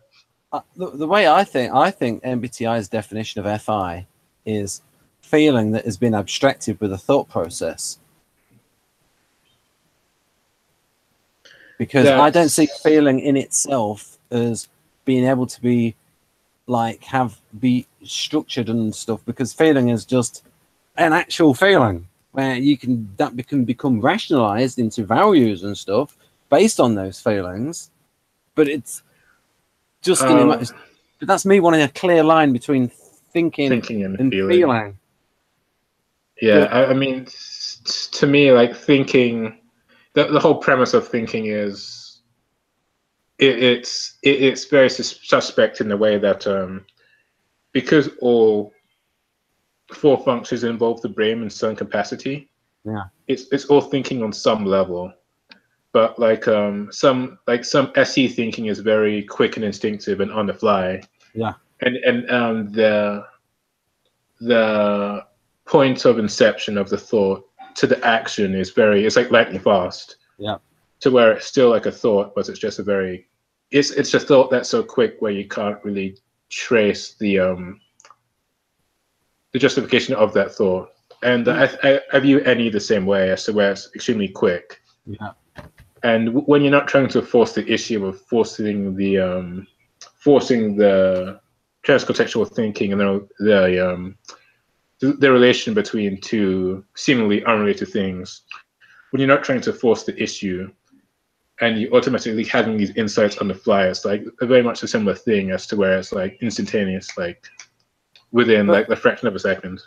Speaker 1: The way I think MBTI's definition of FI is feeling that has been abstracted with a thought process. Because I don't see feeling in itself as being able to be like be structured and stuff, because feeling is just an actual feeling where that can become rationalized into values and stuff based on those feelings. But it's just but that's me wanting a clear line between thinking and feeling.
Speaker 2: Yeah, I mean, to me, like thinking, the whole premise of thinking is it's very suspect in the way that because all four functions involve the brain in some capacity.
Speaker 1: Yeah,
Speaker 2: it's all thinking on some level, but like some SE thinking is very quick and instinctive and on the fly.
Speaker 1: Yeah,
Speaker 2: and the point of inception of the thought to the action is it's like lightning fast.
Speaker 1: Yeah.
Speaker 2: To where it's still like a thought, but it's just it's just thought that's so quick where you can't really trace the justification of that thought. And I view any the same way, as to where it's extremely quick.
Speaker 1: Yeah.
Speaker 2: And when you're not trying to force the issue of forcing the transcontextual thinking and the relation between two seemingly unrelated things, when you're not trying to force the issue and you automatically having these insights on the fly, it's like very much a similar thing, as to where it's like instantaneous, like within like the fraction of a second.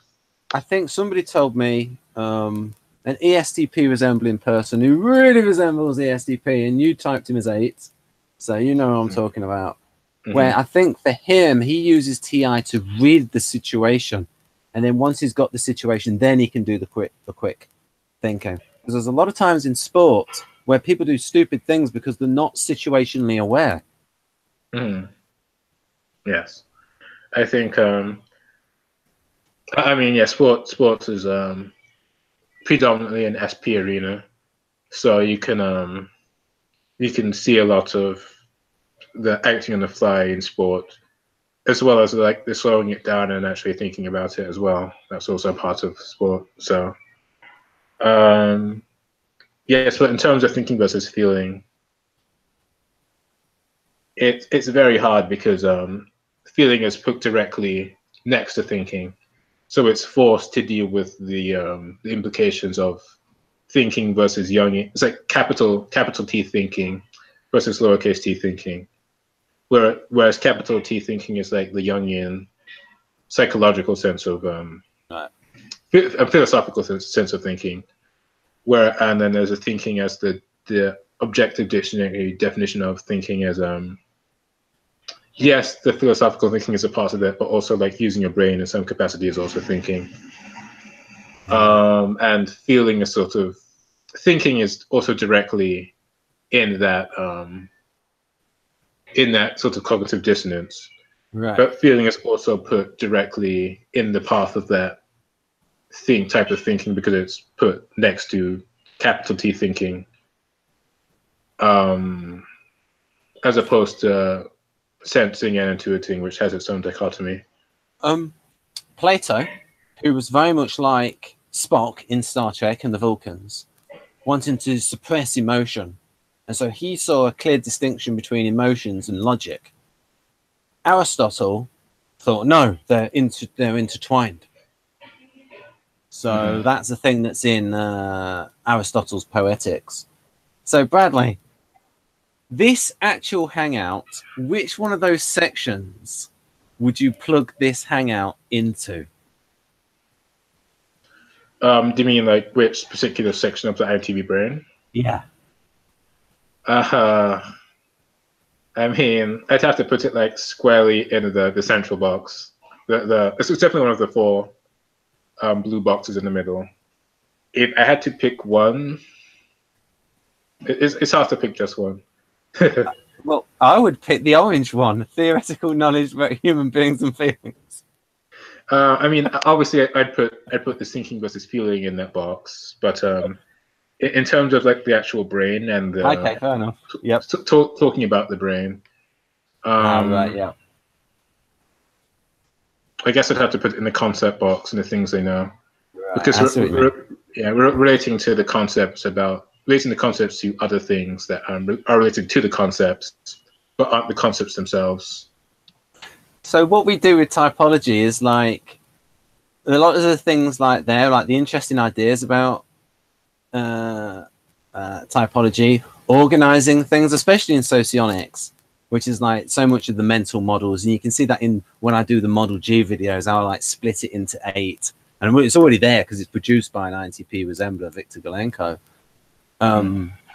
Speaker 1: I think somebody told me an ESTP resembling person who really resembles ESTP, and you typed him as 8, so you know what I'm talking about. Where I think for him, he uses TI to read the situation, and then once he's got the situation, then he can do the quick thinking. Because there's a lot of times in sport where people do stupid things because they're not situationally aware.
Speaker 2: Yes, I think. I mean, yeah, sports is predominantly an SP arena, so you can see a lot of the acting on the fly in sport, as well as like the slowing it down and actually thinking about it as well. That's also part of sport. So, yes, but in terms of thinking versus feeling, it's very hard because feeling is put directly next to thinking, so it's forced to deal with the implications of thinking versus Jungian. It's like capital T thinking versus lowercase t thinking, whereas capital T thinking is like the Jungian psychological sense of
Speaker 1: right.
Speaker 2: a philosophical sense of thinking, and then there's a thinking as the objective dictionary definition of thinking as yes, the philosophical thinking is a part of it, but also like using your brain in some capacity is also thinking. And feeling is sort of thinking is also directly in that sort of cognitive dissonance.
Speaker 1: Right.
Speaker 2: But feeling is also put directly in the path of that type of thinking because it's put next to capital T thinking, as opposed to sensing and intuiting, which has its own dichotomy.
Speaker 1: Plato, who was very much like Spock in Star Trek and the Vulcans, wanting to suppress emotion, and so he saw a clear distinction between emotions and logic. Aristotle thought, no, they're intertwined. So that's the thing that's in Aristotle's Poetics. So Bradley, this actual hangout, which one of those sections would you plug this hangout into?
Speaker 2: Do you mean like which particular section of the INTP brain?
Speaker 1: Yeah.
Speaker 2: I mean, I'd have to put it like squarely in the central box. This is definitely one of the four blue boxes in the middle. If I had to pick one, it's hard to pick just one.
Speaker 1: Well, I would pick the orange one, theoretical knowledge about human beings and feelings.
Speaker 2: I mean, obviously, I'd put this thinking versus feeling in that box, but in terms of like the actual brain and the,
Speaker 1: okay, fair enough. Yep.
Speaker 2: Talking about the brain.
Speaker 1: Right. Yeah.
Speaker 2: I guess I'd have to put it in the concept box and the things they know,
Speaker 1: Right,
Speaker 2: because we're relating to the concepts to other things that are related to the concepts, but aren't the concepts themselves.
Speaker 1: So what we do with typology is like a lot of the things like the interesting ideas about typology, organizing things, especially in socionics, which is like so much of the mental models. And you can see that in when I do the Model G videos, I'll like split it into 8. And it's already there because it's produced by an INTP resembler, Victor Galenko.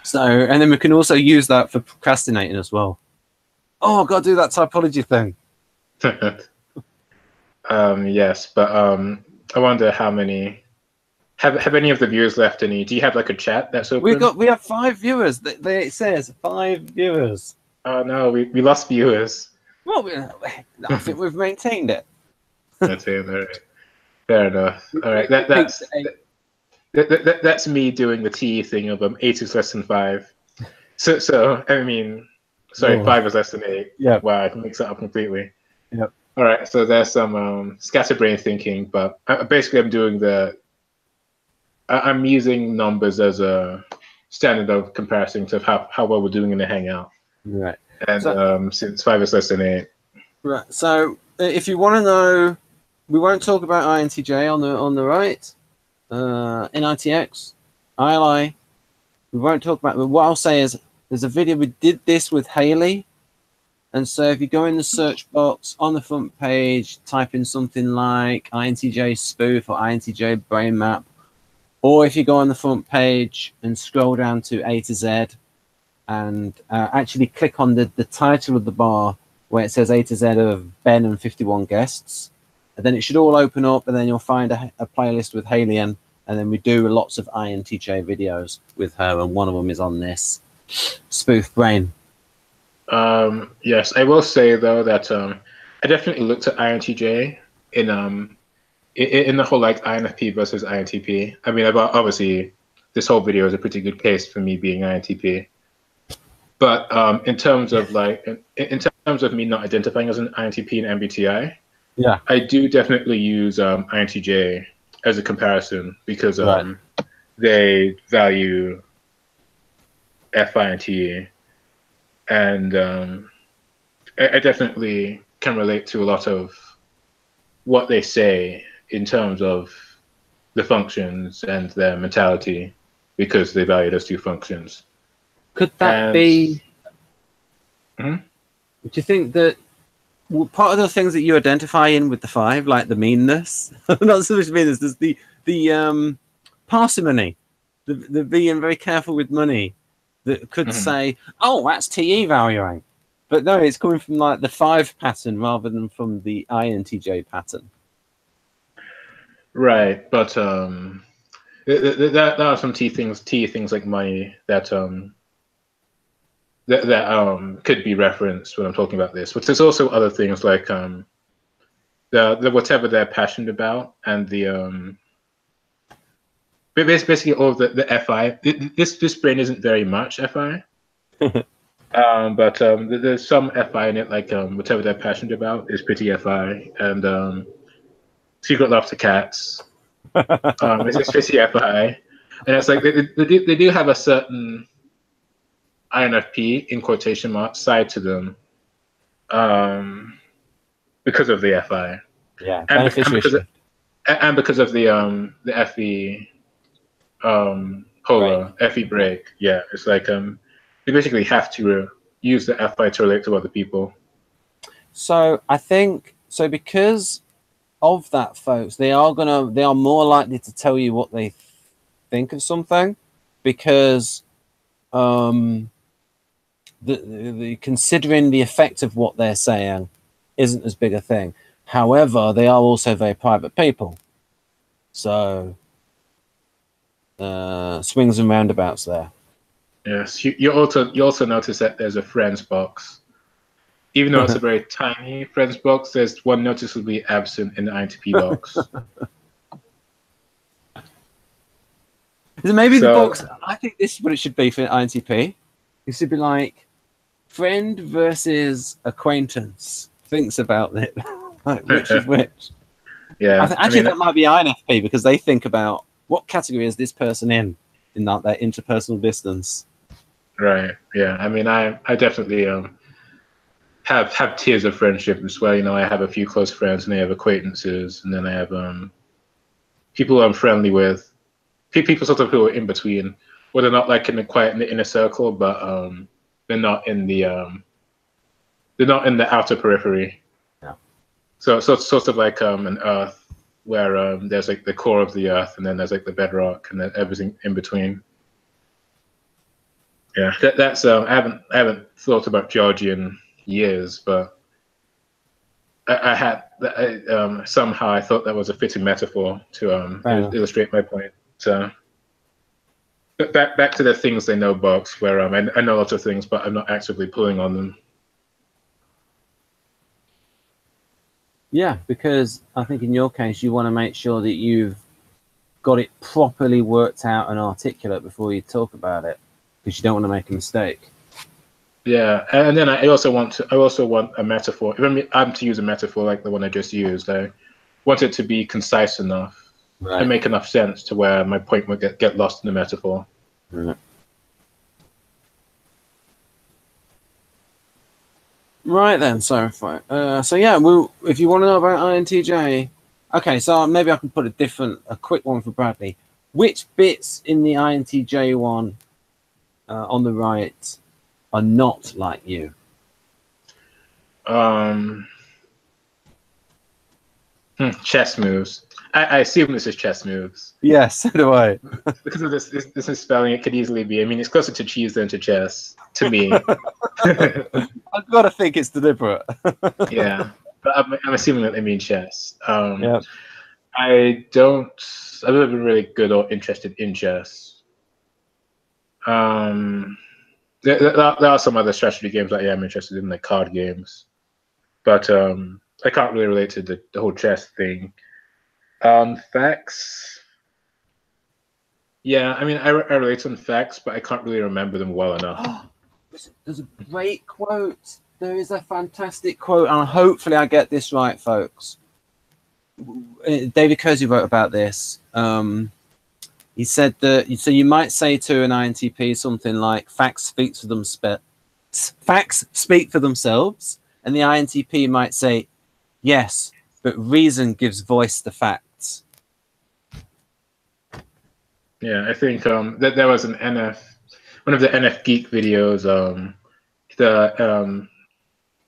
Speaker 1: So, and then we can also use that for procrastinating as well. Oh, I've got to do that typology thing.
Speaker 2: Yes, but I wonder how many have any of the viewers left any? Do you have like a chat that's open?
Speaker 1: We have 5 viewers. It says 5 viewers.
Speaker 2: Oh no, we lost viewers.
Speaker 1: Well, I think we've maintained it.
Speaker 2: That's it. All right. Fair enough. All right, that's me doing the TE thing of 8 is less than 5. So I mean, sorry, 5 is less than 8.
Speaker 1: Yeah.
Speaker 2: Wow, I can mix that up completely.
Speaker 1: Yep.
Speaker 2: All right, so there's some scatterbrain thinking, but basically I'm doing I'm using numbers as a standard of comparison to how well we're doing in the hangout.
Speaker 1: Right.
Speaker 2: And so, since 5 is less than 8.
Speaker 1: Right. So if you want to know, we won't talk about INTJ on the right. NITX, L.I.I. We won't talk about. But what I'll say is, there's a video we did this with Haley, and so if you go in the search box on the front page, type in something like INTJ spoof or INTJ brain map, or if you go on the front page and scroll down to A to Z, and actually click on the title of the bar where it says A to Z of Ben and 51 guests, and then it should all open up, and then you'll find a playlist with Haley, and then we do lots of INTJ videos with her, and one of them is on this spoof brain.
Speaker 2: Yes, I will say though that I definitely looked at INTJ in the whole like INFP versus INTP. I mean, obviously this whole video is a pretty good case for me being INTP, but in terms of like in terms terms of me not identifying as an INTP and MBTI,
Speaker 1: Yeah.
Speaker 2: I do definitely use INTJ as a comparison because they value FI and TE, and I definitely can relate to a lot of what they say in terms of the functions and their mentality because they value those two functions.
Speaker 1: Could that be? Do you think that part of the things that you identify in with the 5, like the meanness, not so much meanness, there's the parsimony, the being very careful with money, that could say, oh, that's TE valuing, but no, it's coming from like the 5 pattern rather than from the INTJ pattern.
Speaker 2: Right, but there are some TE things like money that could be referenced when I'm talking about this. But there's also other things like the whatever they're passionate about, and the basically all of the FI. This brain isn't very much FI, but there's some FI in it, like whatever they're passionate about is pretty FI, and secret love to cats. It's pretty FI, and it's like they do have a certain INFP in quotation marks side to them, because of the FI,
Speaker 1: Yeah,
Speaker 2: and because of the FE polar FE break. Yeah, it's like you basically have to use the FI to relate to other people.
Speaker 1: So I think so because of that, folks, they are more likely to tell you what they think of something, because the considering the effect of what they're saying isn't as big a thing. However, they are also very private people, so swings and roundabouts there.
Speaker 2: Yes, you also notice that there's a friends box. Even though it's a very tiny friends box, there's one noticeably absent in the INTP box.
Speaker 1: So maybe the box, I think this is what it should be for INTP. It should be like friend versus acquaintance. Thinks about it. Like, which is which.
Speaker 2: Yeah.
Speaker 1: Actually, that might be INFP, because they think about what category is this person in that their interpersonal distance.
Speaker 2: Right. Yeah. I mean, I definitely have tiers of friendship as well. You know, I have a few close friends, and I have acquaintances, and then I have people I'm friendly with. People sort of who are in between, where they're not like in the inner circle, but they're not in the outer periphery.
Speaker 1: Yeah.
Speaker 2: So sort of like an Earth, where there's like the core of the Earth, and then there's like the bedrock, and then everything in between. Yeah, that's I haven't thought about geology in years, but somehow I thought that was a fitting metaphor to illustrate my point. So, but back to the things they know box, where I know lots of things, but I'm not actively pulling on them.
Speaker 1: Yeah, because I think in your case, you want to make sure that you've got it properly worked out and articulate before you talk about it, because you don't want to make a mistake.
Speaker 2: Yeah, and then I also want a metaphor. If I'm to use a metaphor like the one I just used, I want it to be concise enough and make enough sense to where my point would get lost in the metaphor.
Speaker 1: Right then, so yeah, if you want to know about INTJ, okay, so maybe I can put a quick one for Bradley. Which bits in the INTJ one on the right are not like you?
Speaker 2: Chess moves. I assume this is chess moves.
Speaker 1: Yes, so do I.
Speaker 2: Because of this is spelling, it could easily be. I mean, it's closer to cheese than to chess, to me.
Speaker 1: I've got to think it's deliberate.
Speaker 2: Yeah, but I'm assuming that they mean chess.
Speaker 1: Yeah.
Speaker 2: I've never been really good or interested in chess. There are some other strategy games that I'm interested in, like card games, but I can't really relate to the whole chess thing. Facts. Yeah, I mean, I relate on facts, but I can't really remember them well enough.
Speaker 1: There's a great quote There is a fantastic quote, and hopefully I get this right, folks. David Cozy wrote about this. He said that, so you might say to an INTP something like, facts speak for themselves, and the INTP might say, yes, but reason gives voice to facts.
Speaker 2: Yeah, I think that there was one of the NF Geek videos,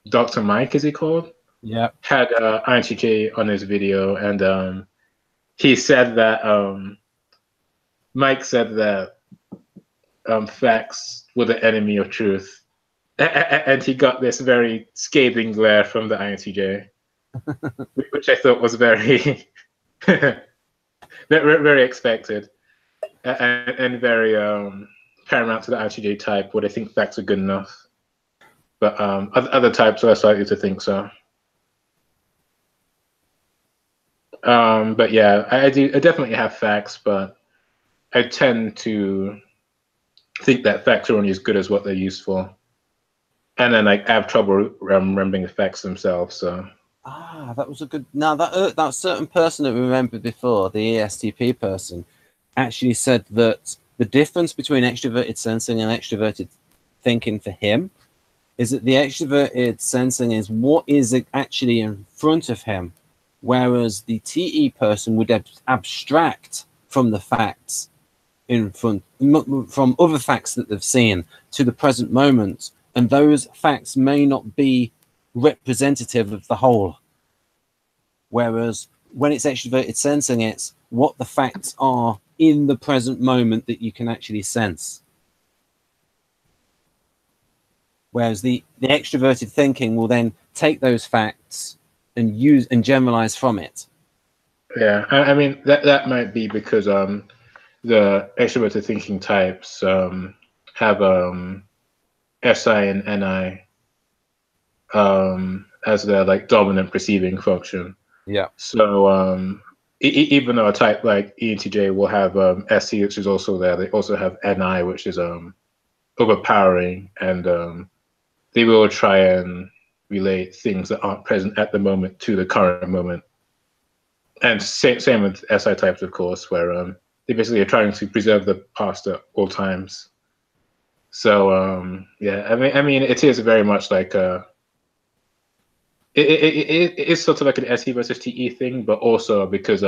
Speaker 2: Dr. Mike, is he called?
Speaker 1: Yeah.
Speaker 2: Had INTJ on his video, and he said that Mike said that facts were the enemy of truth, and he got this very scathing glare from the INTJ, which I thought was very, very expected, and very paramount to the INTJ type, where they think facts are good enough, but other types are less likely to think so. But yeah, I definitely have facts, but I tend to think that facts are only as good as what they're used for, and then I have trouble remembering the facts themselves. So
Speaker 1: that was a good. Now that certain person that we remembered before, the ESTP person, actually said that the difference between extroverted sensing and extroverted thinking for him is that the extroverted sensing is what is actually in front of him, whereas the TE person would abstract from the facts in front, from other facts that they've seen to the present moment, and those facts may not be representative of the whole. Whereas when it's extroverted sensing, it's what the facts are in the present moment that you can actually sense. Whereas the extroverted thinking will then take those facts and use and generalize from it.
Speaker 2: Yeah, I mean that might be because the extroverted thinking types have SI and NI as their like dominant perceiving function.
Speaker 1: Yeah.
Speaker 2: So even though a type like ENTJ will have SC, which is also there, they also have NI, which is overpowering, and they will try and relate things that aren't present at the moment to the current moment. And same with SI types, of course, where they basically are trying to preserve the past at all times. So yeah, I mean, it is very much like it is sort of like an SE versus TE thing, but also because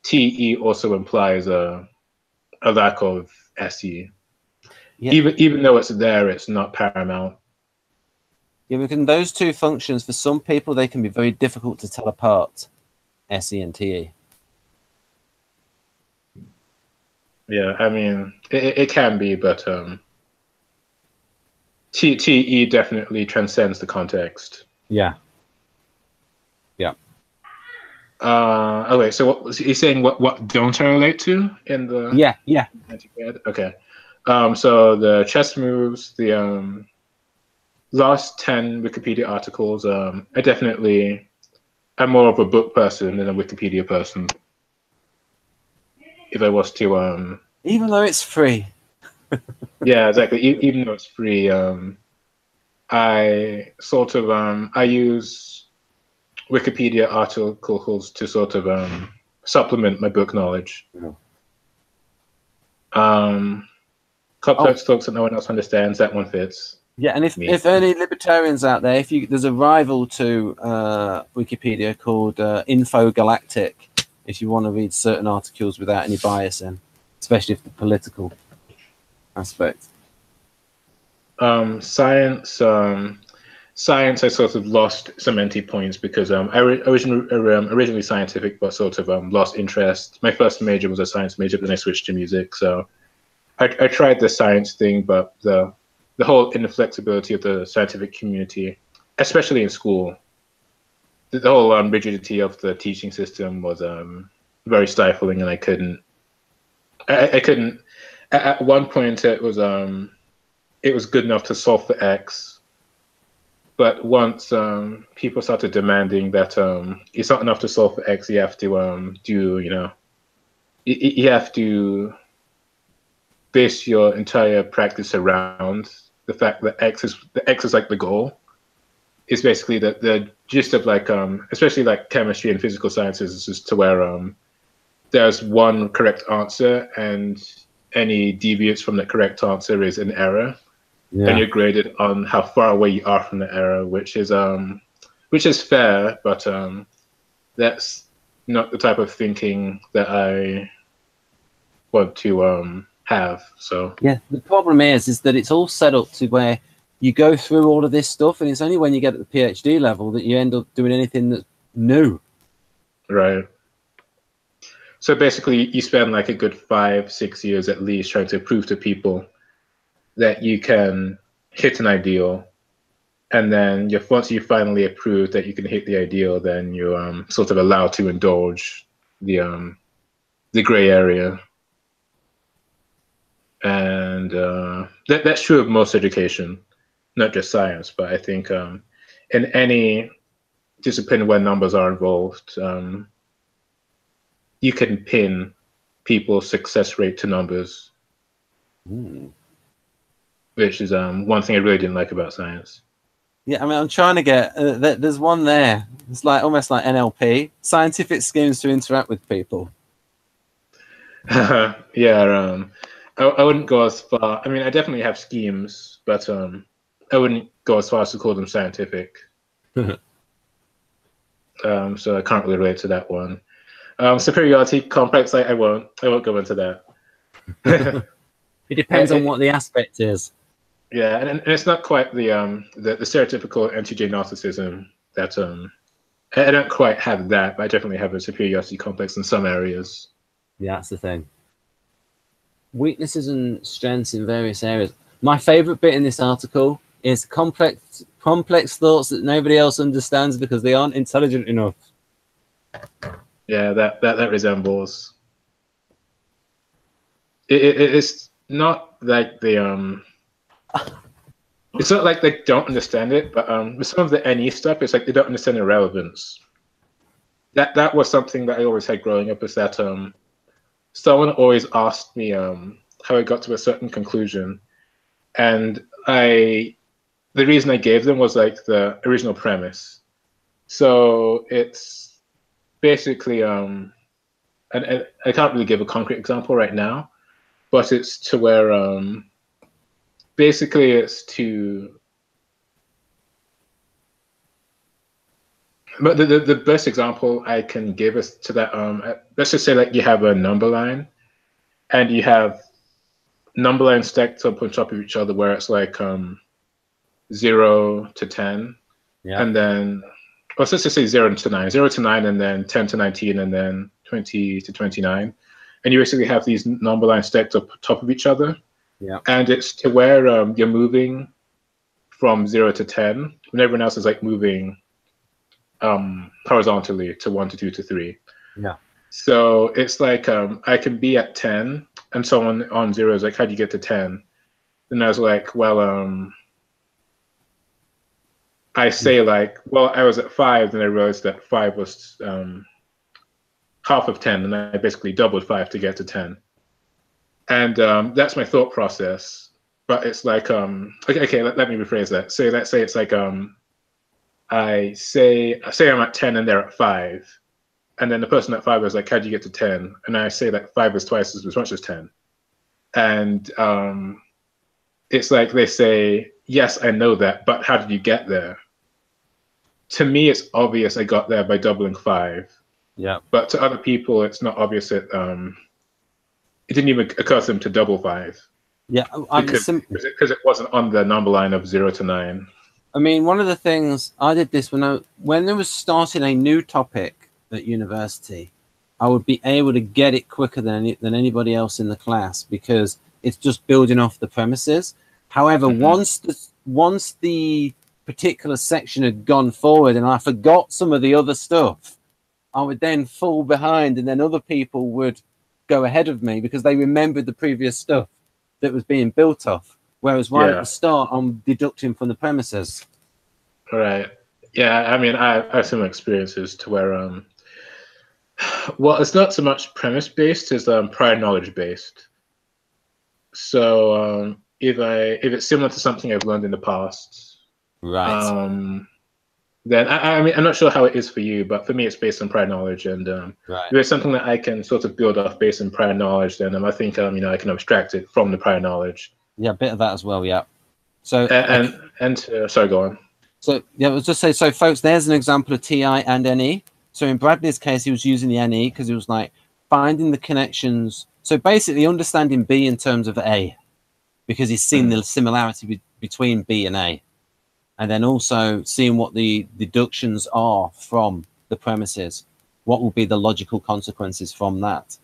Speaker 2: TE also implies a lack of SE. Yeah. Even though it's there, it's not paramount.
Speaker 1: Yeah, because those two functions, for some people, they can be very difficult to tell apart, SE and TE.
Speaker 2: Yeah, I mean, it can be, but TE definitely transcends the context.
Speaker 1: Yeah. Yeah.
Speaker 2: Okay, so what was he saying? What don't I relate to in the?
Speaker 1: Yeah.
Speaker 2: Okay. So the chess moves, the last 10 Wikipedia articles. I'm more of a book person than a Wikipedia person. If I was to
Speaker 1: even though it's free.
Speaker 2: Yeah, exactly. Even though it's free, I sort of I use Wikipedia articles to sort of supplement my book knowledge. Complex talks that no one else understands. That one fits.
Speaker 1: Yeah, and if any libertarians out there, there's a rival to Wikipedia called Infogalactic, if you want to read certain articles without any bias in, especially if the political aspect.
Speaker 2: Science, I sort of lost some entry points because I originally scientific, but sort of lost interest. My first major was a science major, but then I switched to music. So I tried the science thing, but the whole inflexibility of the scientific community, especially in school, the whole rigidity of the teaching system was very stifling, and I couldn't. At one point, it was good enough to solve for X, but once people started demanding that it's not enough to solve for X, you have to you have to base your entire practice around the fact that X is like the goal. is basically the gist of like especially like chemistry and physical sciences is just to where there's one correct answer and any deviance from the correct answer is an error.
Speaker 1: Yeah.
Speaker 2: And you're graded on how far away you are from the error, which is fair, but that's not the type of thinking that I want to have. So
Speaker 1: yeah, the problem is that it's all set up to where you go through all of this stuff, and it's only when you get at the PhD level that you end up doing anything that's new.
Speaker 2: Right. So basically, you spend like a good 5-6 years at least trying to prove to people that you can hit an ideal, and then once you finally prove that you can hit the ideal, then you're sort of allowed to indulge the gray area. And that's true of most education, not just science, but I think in any discipline where numbers are involved, you can pin people's success rate to numbers. Which is one thing I really didn't like about science.
Speaker 1: Yeah, I mean, I'm trying to get, there's one there. It's like almost like NLP, scientific schemes to interact with people.
Speaker 2: Yeah, I wouldn't go as far. I mean, I definitely have schemes, but I wouldn't go as far as to call them scientific. So I can't really relate to that one. Superiority complex, I won't go into that.
Speaker 1: It depends on what the aspect is.
Speaker 2: Yeah, and it's not quite the stereotypical NTJ narcissism that I don't quite have that, but I definitely have a superiority complex in some areas.
Speaker 1: Yeah, that's the thing. Weaknesses and strengths in various areas. My favorite bit in this article is complex thoughts that nobody else understands because they aren't intelligent enough.
Speaker 2: Yeah, that resembles. It's not like they It's not like they don't understand it, but with some of the NE stuff, it's like they don't understand the relevance. That was something that I always had growing up, is that someone always asked me how I got to a certain conclusion, and the reason I gave them was like the original premise. So it's basically and I can't really give a concrete example right now, but it's to where basically it's to. But the best example I can give is to that. Let's just say like you have a number line, and you have number lines stacked up on top of each other, where it's like 0 to 10,
Speaker 1: yeah,
Speaker 2: and then let's just say 0 to 9, 0 to 9, and then 10 to 19, and then 20 to 29, and you basically have these number lines stacked up top of each other.
Speaker 1: Yeah,
Speaker 2: and it's to where you're moving from 0 to 10 when everyone else is like moving horizontally to 1 to 2 to 3.
Speaker 1: Yeah.
Speaker 2: So it's like I can be at 10 and someone on 0 is like, how do you get to 10? And I was like, well, I say like, well, I was at 5, then I realized that 5 was half of 10, and I basically doubled 5 to get to 10. And that's my thought process. But it's like, okay, let me rephrase that. So let's say it's like, I say I'm at 10 and they're at 5. And then the person at 5 is like, how'd you get to 10? And I say that 5 is twice as much as 10. And it's like they say, yes, I know that, but how did you get there? To me, it's obvious I got there by doubling 5.
Speaker 1: Yeah.
Speaker 2: But to other people, it's not obvious that it didn't even occur to them to double 5.
Speaker 1: Yeah,
Speaker 2: because it wasn't on the number line of 0 to 9.
Speaker 1: I mean, one of the things I did this when there was starting a new topic at university, I would be able to get it quicker than anybody else in the class because it's just building off the premises. However, once the particular section had gone forward and I forgot some of the other stuff, I would then fall behind, and then other people would go ahead of me because they remembered the previous stuff that was being built off. Whereas right at the start, I'm deducting from the premises.
Speaker 2: Right. Yeah, I mean, I have some experiences to where, well, it's not so much premise-based as prior knowledge-based. So if it's similar to something I've learned in the past,
Speaker 1: right,
Speaker 2: then I mean, I'm not sure how it is for you, but for me, it's based on prior knowledge, and
Speaker 1: Right.
Speaker 2: if it's something that I can sort of build off based on prior knowledge, then I think you know, I can abstract it from the prior knowledge.
Speaker 1: Yeah, a bit of that as well. Yeah. So
Speaker 2: sorry, go on.
Speaker 1: So yeah, I was just say, so folks, there's an example of TI and NE. So in Bradley's case, he was using the NE because he was like finding the connections. So basically understanding B in terms of A, because he's seen the similarity between B and A. And then also seeing what the deductions are from the premises. What will be the logical consequences from that?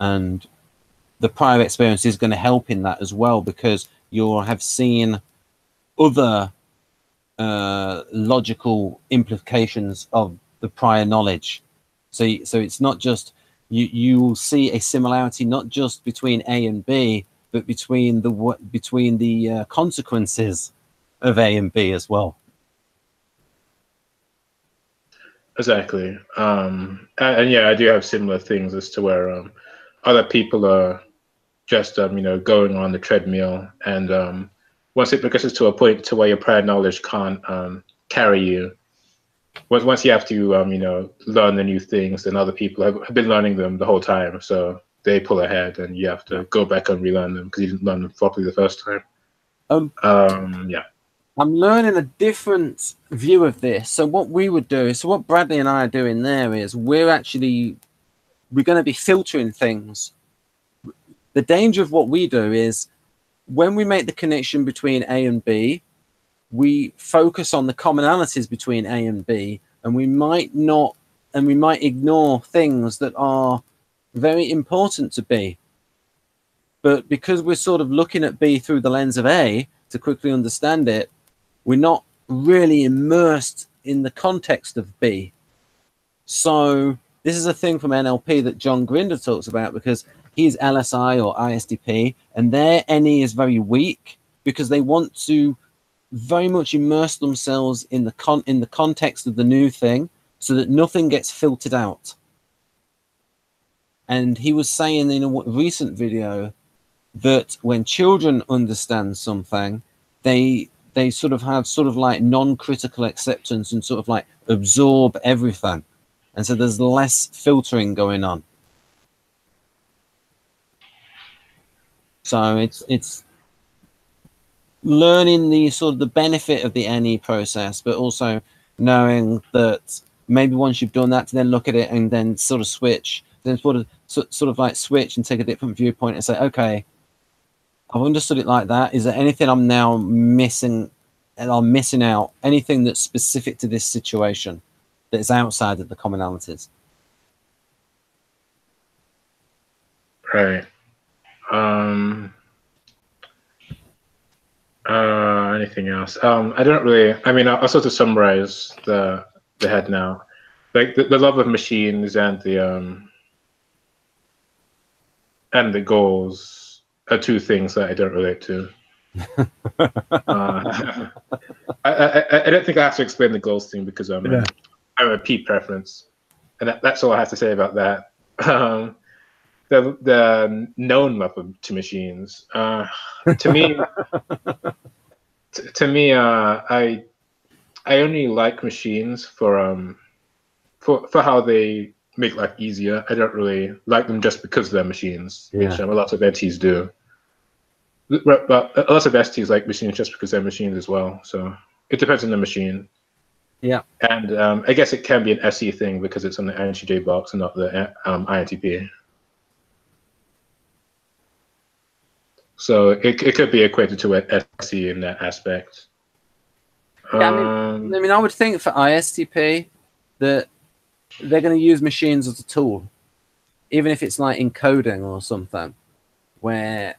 Speaker 1: And the prior experience is going to help in that as well, because you'll have seen other logical implications of the prior knowledge. So it's not just you will see a similarity not just between A and B, but between the consequences of A and B as well.
Speaker 2: Exactly. And yeah, I do have similar things as to where other people are just you know, going on the treadmill, and once it progresses to a point to where your prior knowledge can't carry you, once you have to you know, learn the new things, then other people have been learning them the whole time, so they pull ahead, and you have to go back and relearn them because you didn't learn them properly the first time. Yeah.
Speaker 1: I'm learning a different view of this. So what we would do, so what Bradley and I are doing there is we're going to be filtering things. The danger of what we do is when we make the connection between A and B, we focus on the commonalities between A and B, and we might ignore things that are very important to B. But because we're sort of looking at B through the lens of A to quickly understand it, we're not really immersed in the context of B. So this is a thing from NLP that John Grinder talks about, because he's LSI or ISTP, and their NE is very weak because they want to very much immerse themselves in the context of the new thing so that nothing gets filtered out. And he was saying in a recent video that when children understand something, they sort of have sort of like non-critical acceptance and sort of like absorb everything. And so there's less filtering going on. So it's learning the sort of the benefit of the NE process, but also knowing that maybe once you've done that, to then look at it and then sort of switch, then sort of like switch and take a different viewpoint and say, okay, I've understood it like that. Is there anything I'm now missing, and I'm missing out? Anything that's specific to this situation that is outside of the commonalities?
Speaker 2: Right. Anything else? I don't really. I mean, I'll sort of summarize the head now. Like the love of machines and the goals are two things that I don't relate to. I don't think I have to explain the goals thing because I'm a P preference, and that's all I have to say about that. The known love to machines, to me, I only like machines for how they make life easier. I don't really like them just because they're machines, which a lot of NTs do. But a lot of STs like machines just because they're machines as well. So it depends on the machine.
Speaker 1: Yeah.
Speaker 2: And I guess it can be an SE thing because it's on the INTJ box and not the INTP. So it could be equated to an SE in that aspect.
Speaker 1: Yeah, I mean, I would think for ISTP that they're going to use machines as a tool, even if it's like encoding or something, where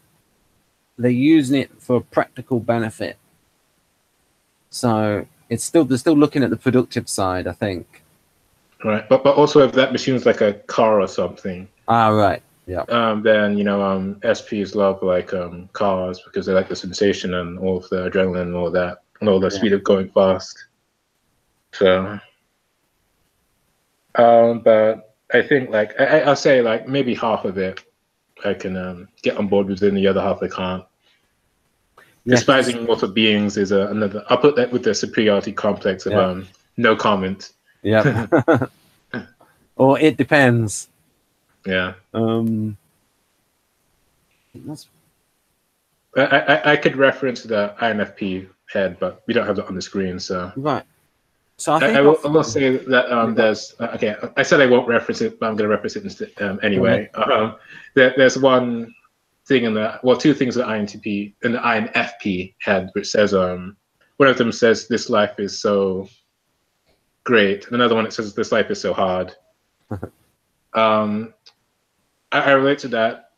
Speaker 1: they're using it for practical benefit. So they're still looking at the productive side, I think.
Speaker 2: Right, but also if that machine's like a car or something.
Speaker 1: Ah, right. Yeah.
Speaker 2: Then SPs love like cars because they like the sensation and all of the adrenaline and all of that, and all the speed of going fast. So, but I think like I'll say like maybe half of it I can get on board with, and the other half I can't. despising multiple beings is another. I'll put that with the superiority complex of no comment.
Speaker 1: Yeah. Or it depends.
Speaker 2: Yeah.
Speaker 1: That's...
Speaker 2: I could reference the INFP head, but we don't have that on the screen, so.
Speaker 1: Right. So I think
Speaker 2: I will say that there's okay. I said I won't reference it, but I'm going to reference it instead, anyway.
Speaker 1: Right.
Speaker 2: There's one thing in the two things in the INTP and the INFP head, which says one of them says this life is so great, and another one it says this life is so hard. I relate to that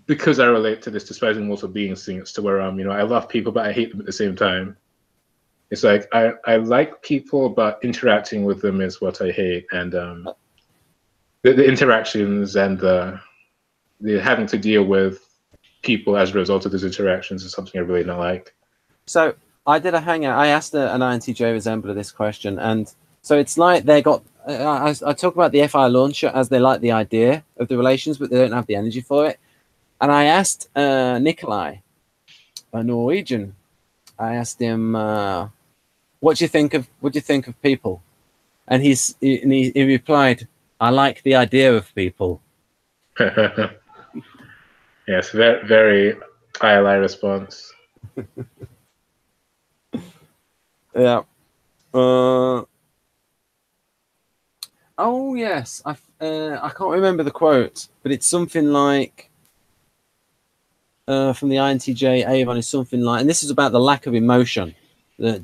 Speaker 2: because I relate to this despising multiple beings thing. It's to where I love people, but I hate them at the same time. It's like I like people, but interacting with them is what I hate, and the interactions and the having to deal with people as a result of those interactions is something I really don't like.
Speaker 1: So I did a hangout. I asked an INTJ resembler this question, and so it's like they got. I talk about the FI launcher as they like the idea of the relations, but they don't have the energy for it. And I asked Nikolai, a Norwegian. I asked him, "What do you think of people?" And he replied, "I like the idea of people."
Speaker 2: Yes, very, very I.L.I. response.
Speaker 1: Yeah. Oh yes, I can't remember the quote, but it's something like from the INTJ Avon is something like, and this is about the lack of emotion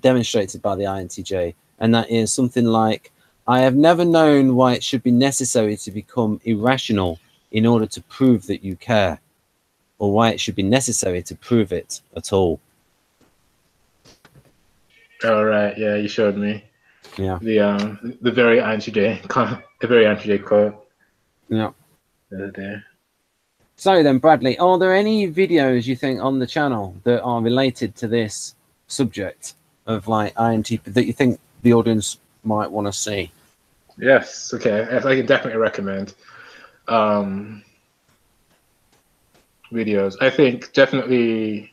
Speaker 1: demonstrated by the INTJ, and that is something like, "I have never known why it should be necessary to become irrational in order to prove that you care, or why it should be necessary to prove it at all."
Speaker 2: All right, yeah, you showed me.
Speaker 1: Yeah.
Speaker 2: The very INTJ quote.
Speaker 1: Yeah.
Speaker 2: The other day.
Speaker 1: So then, Bradley, are there any videos you think on the channel that are related to this subject of like INTP that you think the audience might want to see?
Speaker 2: Yes. Okay. I can definitely recommend videos. I think definitely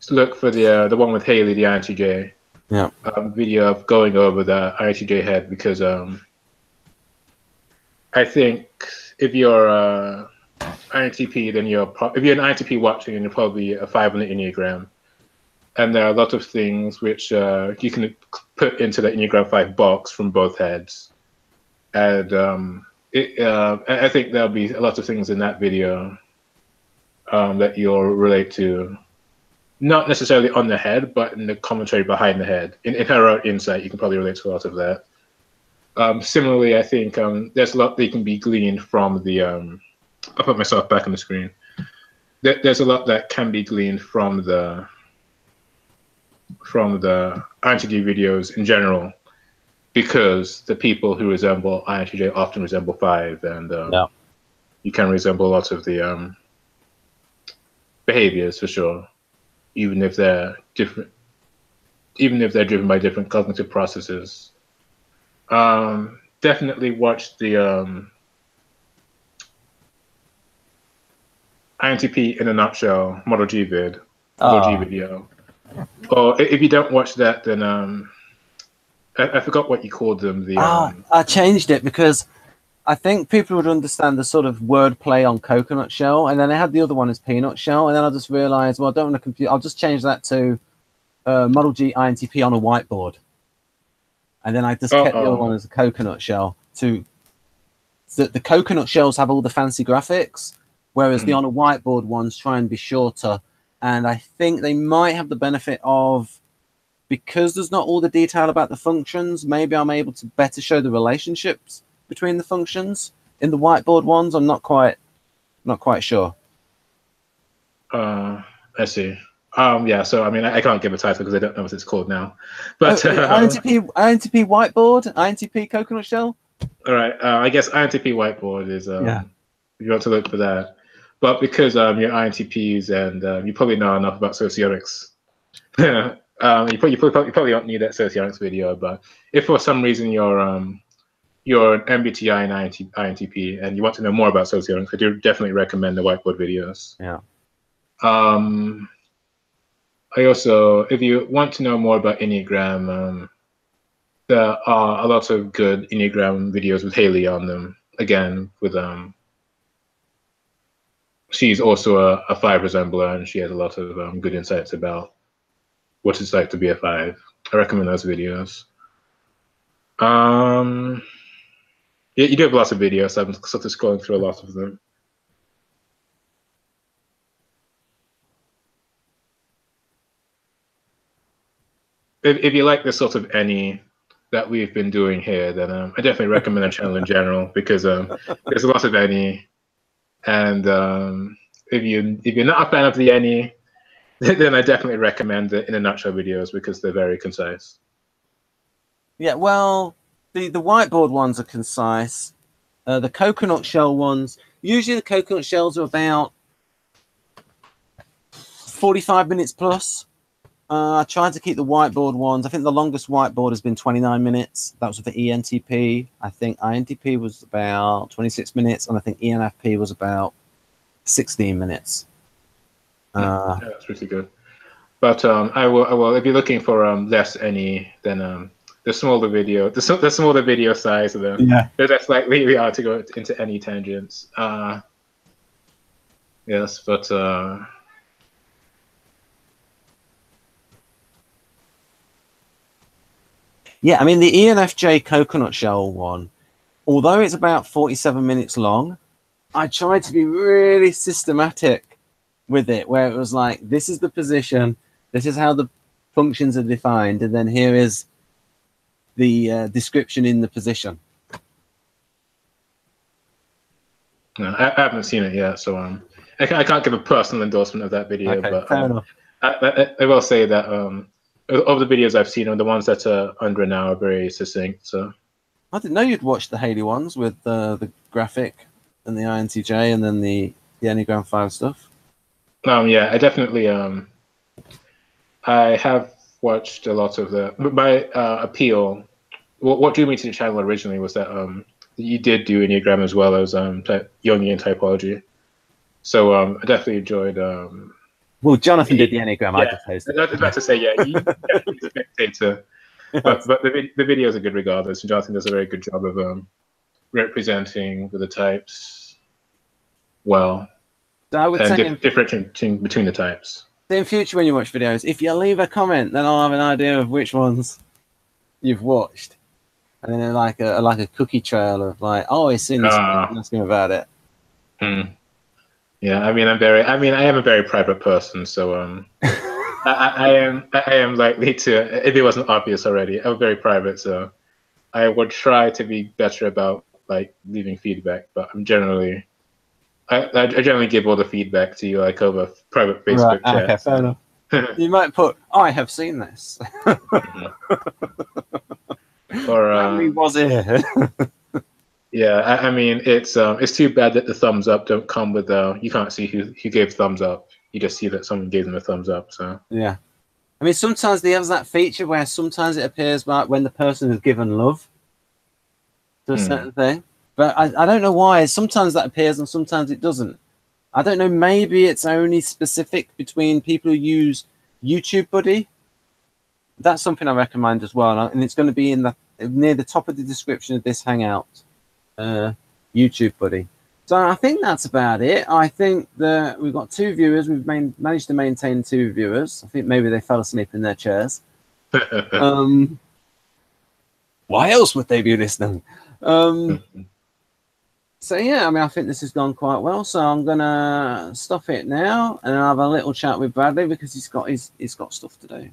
Speaker 2: look for the one with Haley, the INTJ.
Speaker 1: Yeah.
Speaker 2: Video of going over the INTJ head, because I think if you're INTP, then if you're an INTP watching, then you're probably a 5 on the Enneagram, and there are a lot of things which you can put into the Enneagram 5 box from both heads, and I think there'll be a lot of things in that video that you'll relate to. Not necessarily on the head, but in the commentary behind the head. In her own insight, you can probably relate to a lot of that. Similarly, I think there's a lot that can be gleaned from the... I'll put myself back on the screen. There's a lot that can be gleaned from the INTJ videos in general, because the people who resemble INTJ often resemble 5, and you can resemble lots of the behaviors for sure. Even if they're different, even if they're driven by different cognitive processes. Definitely watch the INTP in a nutshell Model G video. Or if you don't watch that, then I forgot what you called them.
Speaker 1: I changed it because I think people would understand the sort of wordplay on coconut shell, and then I had the other one as peanut shell, and then I just realized, well, I don't want to confuse. I'll just change that to Model G INTP on a whiteboard, and then I just kept the other one as a coconut shell. The coconut shells have all the fancy graphics, whereas the on a whiteboard ones try and be shorter, and I think they might have the benefit of, because there's not all the detail about the functions, maybe I'm able to better show the relationships between the functions in the whiteboard ones. I'm not quite sure.
Speaker 2: I see. Yeah. So I mean, I can't give a title because I don't know what it's called now. But
Speaker 1: INTP whiteboard, INTP coconut shell.
Speaker 2: All right. I guess INTP whiteboard is if you want to look for that. But because you're INTPs and you probably know enough about socionics, you probably don't need that socionics video. But if for some reason you're an MBTI and INTP and you want to know more about socionics, I do definitely recommend the whiteboard videos.
Speaker 1: Yeah.
Speaker 2: I also, if you want to know more about Enneagram, there are a lot of good Enneagram videos with Haley on them. Again, with she's also a 5 resembler, and she has a lot of good insights about what it's like to be a 5. I recommend those videos. Yeah, you do have lots of videos. So I'm sort of scrolling through a lot of them. If you like this sort of any that we've been doing here, then I definitely recommend the channel in general, because there's a lot of any, and if you're not a fan of the any, then I definitely recommend the in a nutshell videos, because they're very concise.
Speaker 1: Yeah, well, the whiteboard ones are concise. The coconut shell ones, usually the coconut shells are about 45 minutes plus. I tried to keep the whiteboard ones. I think the longest whiteboard has been 29 minutes. That was for ENTP. I think INTP was about 26 minutes, and I think ENFP was about 16 minutes.
Speaker 2: Yeah, that's pretty good. But I will. If you're looking for less any, then the smaller video, the smaller video size of them.
Speaker 1: Yeah,
Speaker 2: that's likely hard to go into any tangents. Yes, but.
Speaker 1: yeah, I mean, the ENFJ coconut shell one, although it's about 47 minutes long, I tried to be really systematic with it, where it was like, this is the position, this is how the functions are defined, and then here is the description in the position.
Speaker 2: No, I haven't seen it yet, so I can't give a personal endorsement of that video.
Speaker 1: Okay,
Speaker 2: but
Speaker 1: fair enough.
Speaker 2: I will say that of the videos I've seen, the ones that are under an hour are very succinct. So
Speaker 1: I didn't know you'd watched the Haley ones with the graphic and the INTJ and then the Enneagram 5 stuff.
Speaker 2: Yeah, I definitely I have watched a lot of the. But my appeal, what drew me to the channel originally was that you did do Enneagram as well as Jungian typology. So I definitely enjoyed.
Speaker 1: Well, Jonathan did the Enneagram.
Speaker 2: Yeah,
Speaker 1: I just posted.
Speaker 2: I was about to say, yeah, you definitely spectator. But the videos are good regardless. And Jonathan does a very good job of representing the types well.
Speaker 1: So I would say
Speaker 2: differentiating between the types.
Speaker 1: In future, when you watch videos, if you leave a comment, then I'll have an idea of which ones you've watched, and then like a cookie trail of like, oh, he's seen this one, ask him about it.
Speaker 2: Yeah, I mean, I am a very private person, so I am likely to, if it wasn't obvious already, I'm very private, so I would try to be better about like leaving feedback, but I'm generally. I generally give all the feedback to you like over private Facebook chat.
Speaker 1: Okay, fair enough. You might put, I have seen this.
Speaker 2: Or
Speaker 1: he was here.
Speaker 2: Yeah, I mean, it's too bad that the thumbs up don't come with you can't see who gave thumbs up. You just see that someone gave them a thumbs up. So
Speaker 1: yeah, I mean, sometimes they have that feature where sometimes it appears like when the person has given love to a certain thing. But I don't know why. Sometimes that appears and sometimes it doesn't. I don't know. Maybe it's only specific between people who use YouTube Buddy. That's something I recommend as well. And it's going to be in near the top of the description of this Hangout, YouTube Buddy. So I think that's about it. I think that we've got 2 viewers. We've managed to maintain 2 viewers. I think maybe they fell asleep in their chairs. Why else would they be listening? So yeah, I mean, I think this has gone quite well. So I'm gonna stop it now, and I'll have a little chat with Bradley because he's got stuff to do.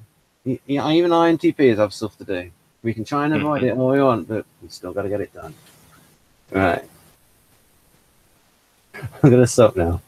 Speaker 1: Even INTPs have stuff to do. We can try and avoid it all we want, but we've still got to get it done. All right. I'm gonna stop now.